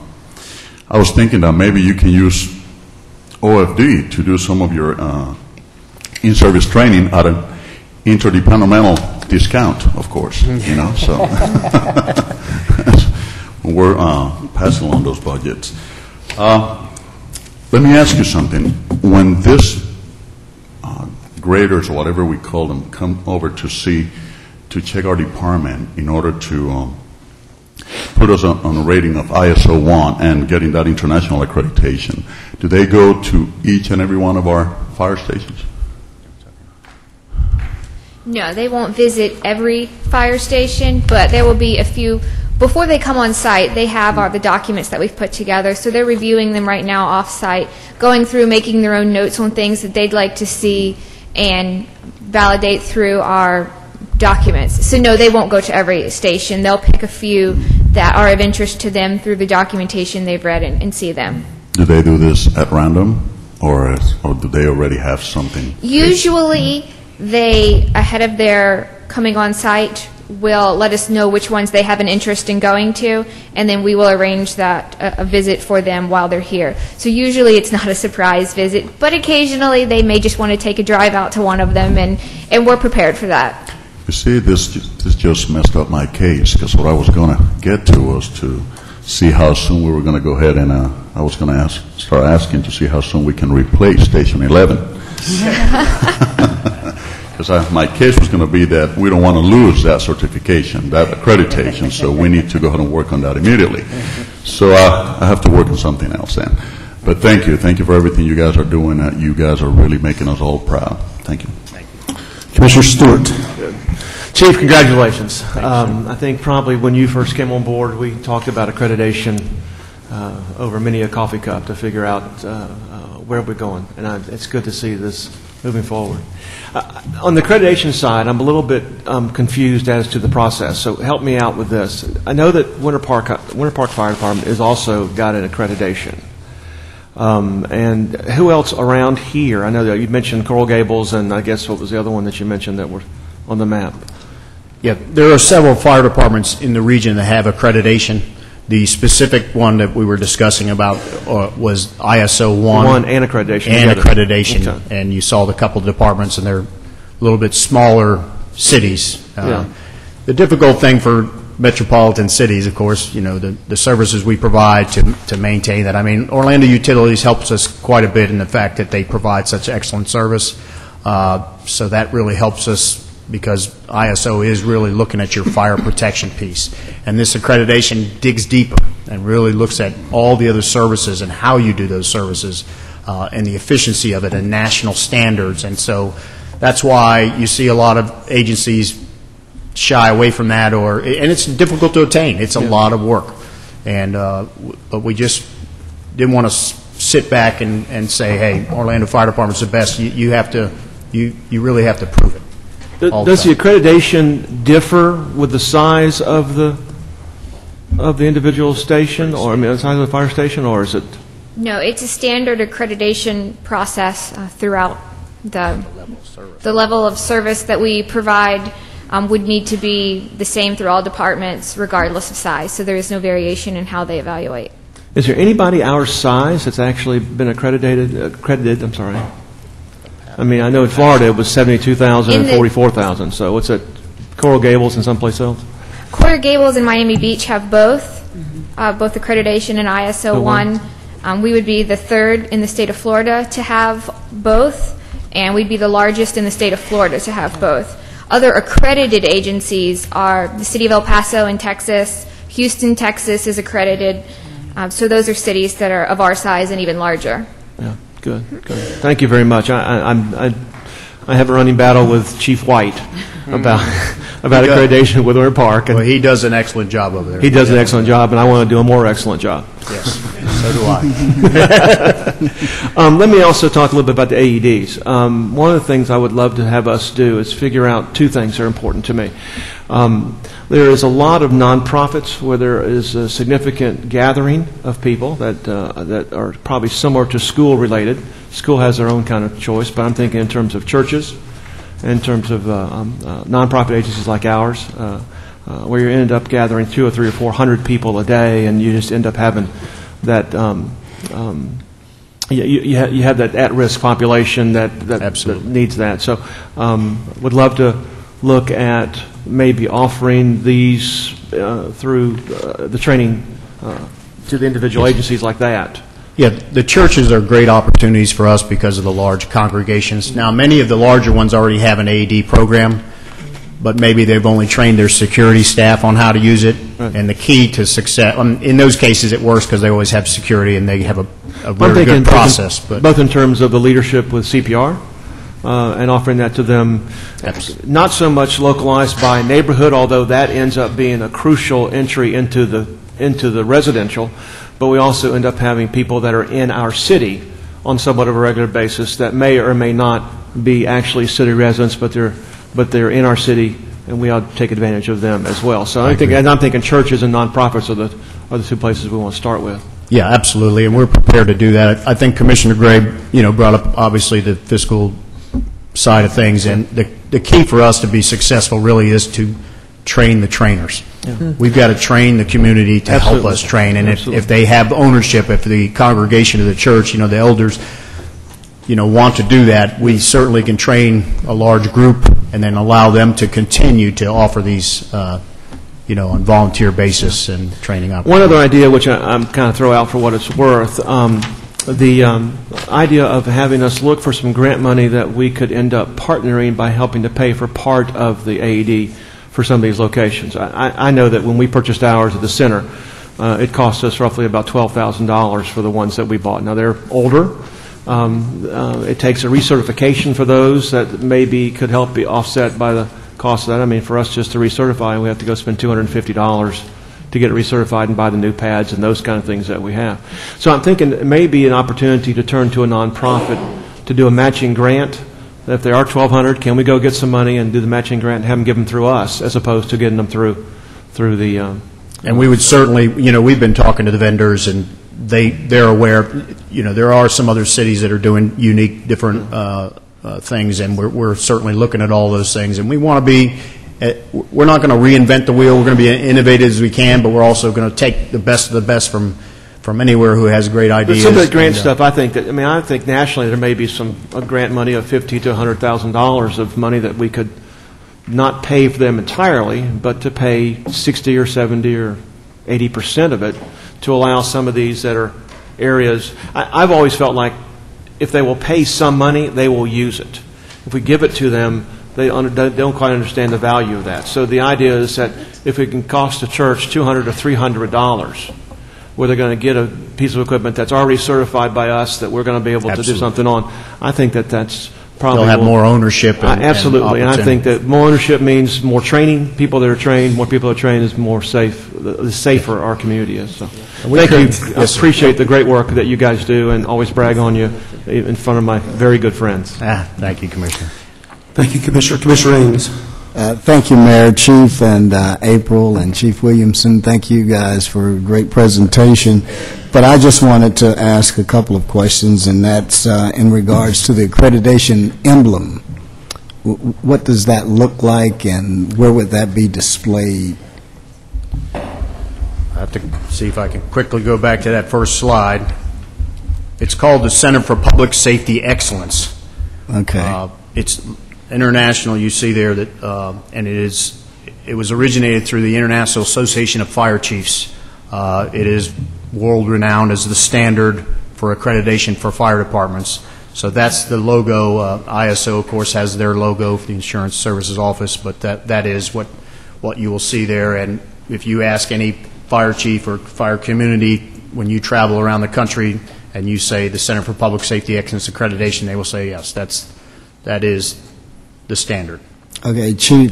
was thinking that maybe you can use OFD to do some of your in-service training at an interdepartmental discount, of course, so we're passing along those budgets. Let me ask you something. When this graders, or whatever we call them, come over to check our department in order to put us on a rating of ISO 1 and getting that international accreditation. Do they go to each and every one of our fire stations? No, they won't visit every fire station, but there will be a few. Before they come on site, they have the documents that we've put together, so they're reviewing them right now off-site, going through, making their own notes on things that they'd like to see and validate through our documents. So no, they won't go to every station. They'll pick a few that are of interest to them through the documentation they've read and see them. Do they do this at random, or do they already have something? Usually, they, ahead of their coming on site, will let us know which ones they have an interest in going to, and then we will arrange that a visit for them while they're here. So usually it's not a surprise visit, but occasionally they may just want to take a drive out to one of them, and we're prepared for that. You see, this just messed up my case, because what I was going to get to was to see how soon we were going to go ahead and I was going to start asking to see how soon we can replace Station 11. Because my case was going to be that we don't want to lose that certification, that accreditation, so we need to go ahead and work on that immediately. So I have to work on something else then. But thank you for everything you guys are doing. You guys are really making us all proud. Thank you. Commissioner Stewart. Chief, congratulations. I think probably when you first came on board, we talked about accreditation over many a coffee cup to figure out where we're going, and it's good to see this moving forward. On the accreditation side, I'm a little bit confused as to the process, so help me out with this. I know that Winter Park Fire Department has also got an accreditation. And who else around here? I know that you mentioned Coral Gables, and I guess what was the other one that you mentioned that were on the map? Yeah, there are several fire departments in the region that have accreditation. The specific one that we were discussing about was ISO 1 and accreditation. And accreditation. Okay. And you saw the couple of departments, and they're a little bit smaller cities. The difficult thing for metropolitan cities, of course, the services we provide to maintain that. I mean, Orlando Utilities helps us quite a bit in the fact that they provide such excellent service. So that really helps us, because ISO is really looking at your fire protection piece. And this accreditation digs deeper and really looks at all the other services and how you do those services and the efficiency of it and national standards. And so that's why you see a lot of agencies shy away from that, and it's difficult to attain. It's a lot of work. And but we just didn't want to sit back and say, hey, Orlando Fire Department's the best. You really have to prove it. Does the accreditation differ with the size of the individual station, or the size of the fire station, or is it? No, it's a standard accreditation process throughout the level of service that we provide would need to be the same through all departments, regardless of size. So there is no variation in how they evaluate. Is there anybody our size that's actually been accredited? I'm sorry. I mean, I know in Florida it was 72,000 and 44,000. So what's it? Coral Gables and someplace else? Coral Gables and Miami Beach have both accreditation and ISO 1. We would be the third in the state of Florida to have both, and we'd be the largest in the state of Florida to have both. Other accredited agencies are the city of El Paso in Texas, Houston, Texas is accredited. So those are cities that are of our size and even larger. Yeah. Good. Thank you very much. I have a running battle with Chief White about accreditation with Winter Park. Well, he does an excellent job over there. He does an excellent job, and I want to do a more excellent job. Yes, so do I. Let me also talk a little bit about the AEDs. One of the things I would love to have us do is figure out two things that are important to me. There is a lot of nonprofits where there is a significant gathering of people that are probably similar to school related. School has their own kind of choice, but I'm thinking in terms of churches, in terms of nonprofit agencies like ours, where you end up gathering 200 or 300 or 400 people a day, and you just end up having that. You have that at-risk population that needs that. So, would love to look at maybe offering these through the training to the individual agencies like that. Yeah, the churches are great opportunities for us because of the large congregations. Now, many of the larger ones already have an AED program, but maybe they've only trained their security staff on how to use it. Right. And the key to success, in those cases it works because they always have security and they have a very good process. But both in terms of the leadership with CPR and offering that to them, not so much localized by neighborhood, although that ends up being a crucial entry into the residential, but we also end up having people that are in our city on somewhat of a regular basis that may or may not be actually city residents, but they're in our city, and we ought to take advantage of them as well. So I'm thinking churches and nonprofits are the two places we want to start with. Yeah, absolutely, and we're prepared to do that. I think Commissioner Gray, brought up obviously the fiscal side of things, and the key for us to be successful really is to train the trainers. Yeah. We've got to train the community to help us train, and if they have ownership, if the congregation of the church, the elders, want to do that, we certainly can train a large group and then allow them to continue to offer these, on volunteer basis and training opportunities. One other idea, which I'm kind of throw out for what it's worth, the idea of having us look for some grant money that we could end up partnering by helping to pay for part of the AED for some of these locations. I know that when we purchased ours at the center, it cost us roughly about $12,000 for the ones that we bought. Now, they're older. It takes a recertification for those that maybe could help be offset by the cost of that. I mean, for us just to recertify, we have to go spend $250 to get it recertified and buy the new pads and those kind of things that we have. So I'm thinking it may be an opportunity to turn to a nonprofit to do a matching grant. If they are $1,200, can we go get some money and do the matching grant and have them give them through us as opposed to getting them through the... And we would certainly, we've been talking to the vendors and they're aware, there are some other cities that are doing unique, different things, and we're certainly looking at all those things. And we want to be, we're not going to reinvent the wheel. We're going to be innovative as we can, but we're also going to take the best of the best from anywhere who has great ideas. But some of the grant stuff, I think nationally there may be some grant money of $50,000 to $100,000 of money that we could not pay for them entirely, but to pay 60 or 70 or 80% of it to allow some of these that are areas. I've always felt like if they will pay some money, they will use it. If we give it to them, they don't quite understand the value of that. So the idea is that if it can cost the church $200 to $300, where they're going to get a piece of equipment that's already certified by us that we're going to be able to do something on, I think that's probably... They'll have more ownership. Absolutely, and I think that more ownership means more training. People that are trained, more people that are trained is more safe. The safer our community is. So, thank you. I appreciate the great work that you guys do, and always brag on you in front of my very good friends. Thank you, Commissioner. Thank you, Commissioner. Commissioner Ames. Thank you, Mayor, Chief, and April, and Chief Williamson. Thank you guys for a great presentation. But I just wanted to ask a couple of questions, and that's in regards to the accreditation emblem. What does that look like, and where would that be displayed? I have to see if I can quickly go back to that first slide. It's called the Center for Public Safety Excellence. Okay. It's international. You see there that, and it was originated through the International Association of Fire Chiefs. It is world-renowned as the standard for accreditation for fire departments. So that's the logo. ISO, of course, has their logo for the Insurance Services Office, but that is what you will see there. And if you ask any fire chief or fire community when you travel around the country and you say the Center for Public Safety Excellence Accreditation, they will say yes, that is the standard. Okay, Chief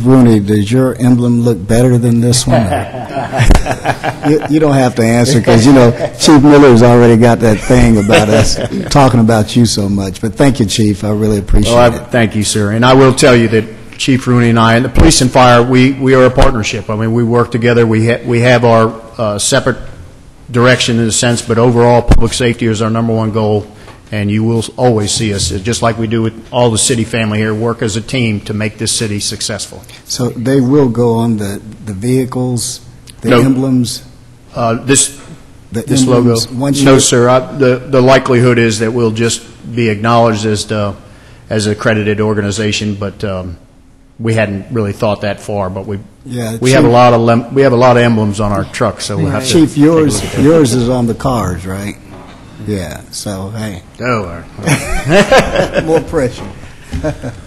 Rooney, does your emblem look better than this one? You don't have to answer because, Chief Miller's already got that thing about us talking about you so much. But thank you, Chief. I really appreciate it. Thank you, sir. And I will tell you that Chief Rooney and I, and the police and fire, we are a partnership. I mean, we work together. We have our separate direction in a sense, but overall, public safety is our number one goal. And you will always see us, just like we do with all the city family here, work as a team to make this city successful. So they will go on the vehicles, the emblems? This logo? No, sir. The likelihood is that we'll just be acknowledged as an accredited organization, but we hadn't really thought that far. But we have a lot of emblems on our trucks, so we'll have to. Chief, yours is on the cars, right? Yeah, so, hey, Oh, all right. more pressure.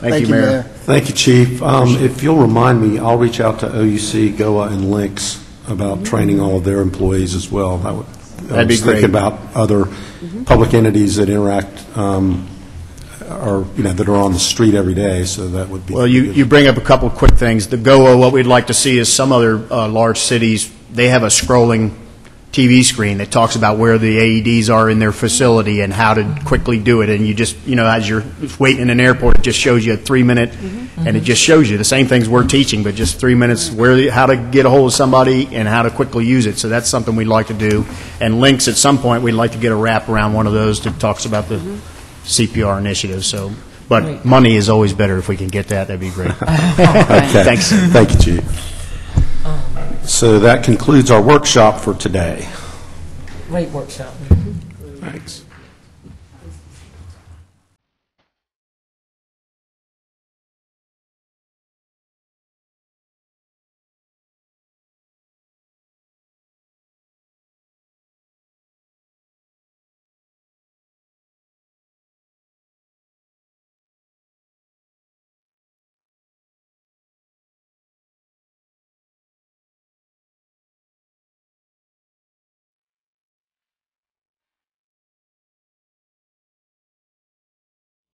Thank you, Mayor. Thank you, Chief. If you'll remind me, I'll reach out to OUC, GOA, and Lynx about training all of their employees as well. That'd be I was great. thinking about other public entities that interact, or, that are on the street every day, so that would be. Well, you bring up a couple of quick things. The GOA, what we'd like to see is some other large cities, they have a scrolling TV screen that talks about where the AEDs are in their facility and how to quickly do it. And you just, as you're waiting in an airport, it just shows you a 3-minute, and it just shows you the same things we're teaching, but just 3 minutes, how to get a hold of somebody and how to quickly use it. So that's something we'd like to do. And Links, at some point, we'd like to get a wrap around one of those that talks about the CPR initiative. So, but money is always better if we can get that. That'd be great. Okay. Thanks. Thank you, Chief. So that concludes our workshop for today. Great workshop. Thanks.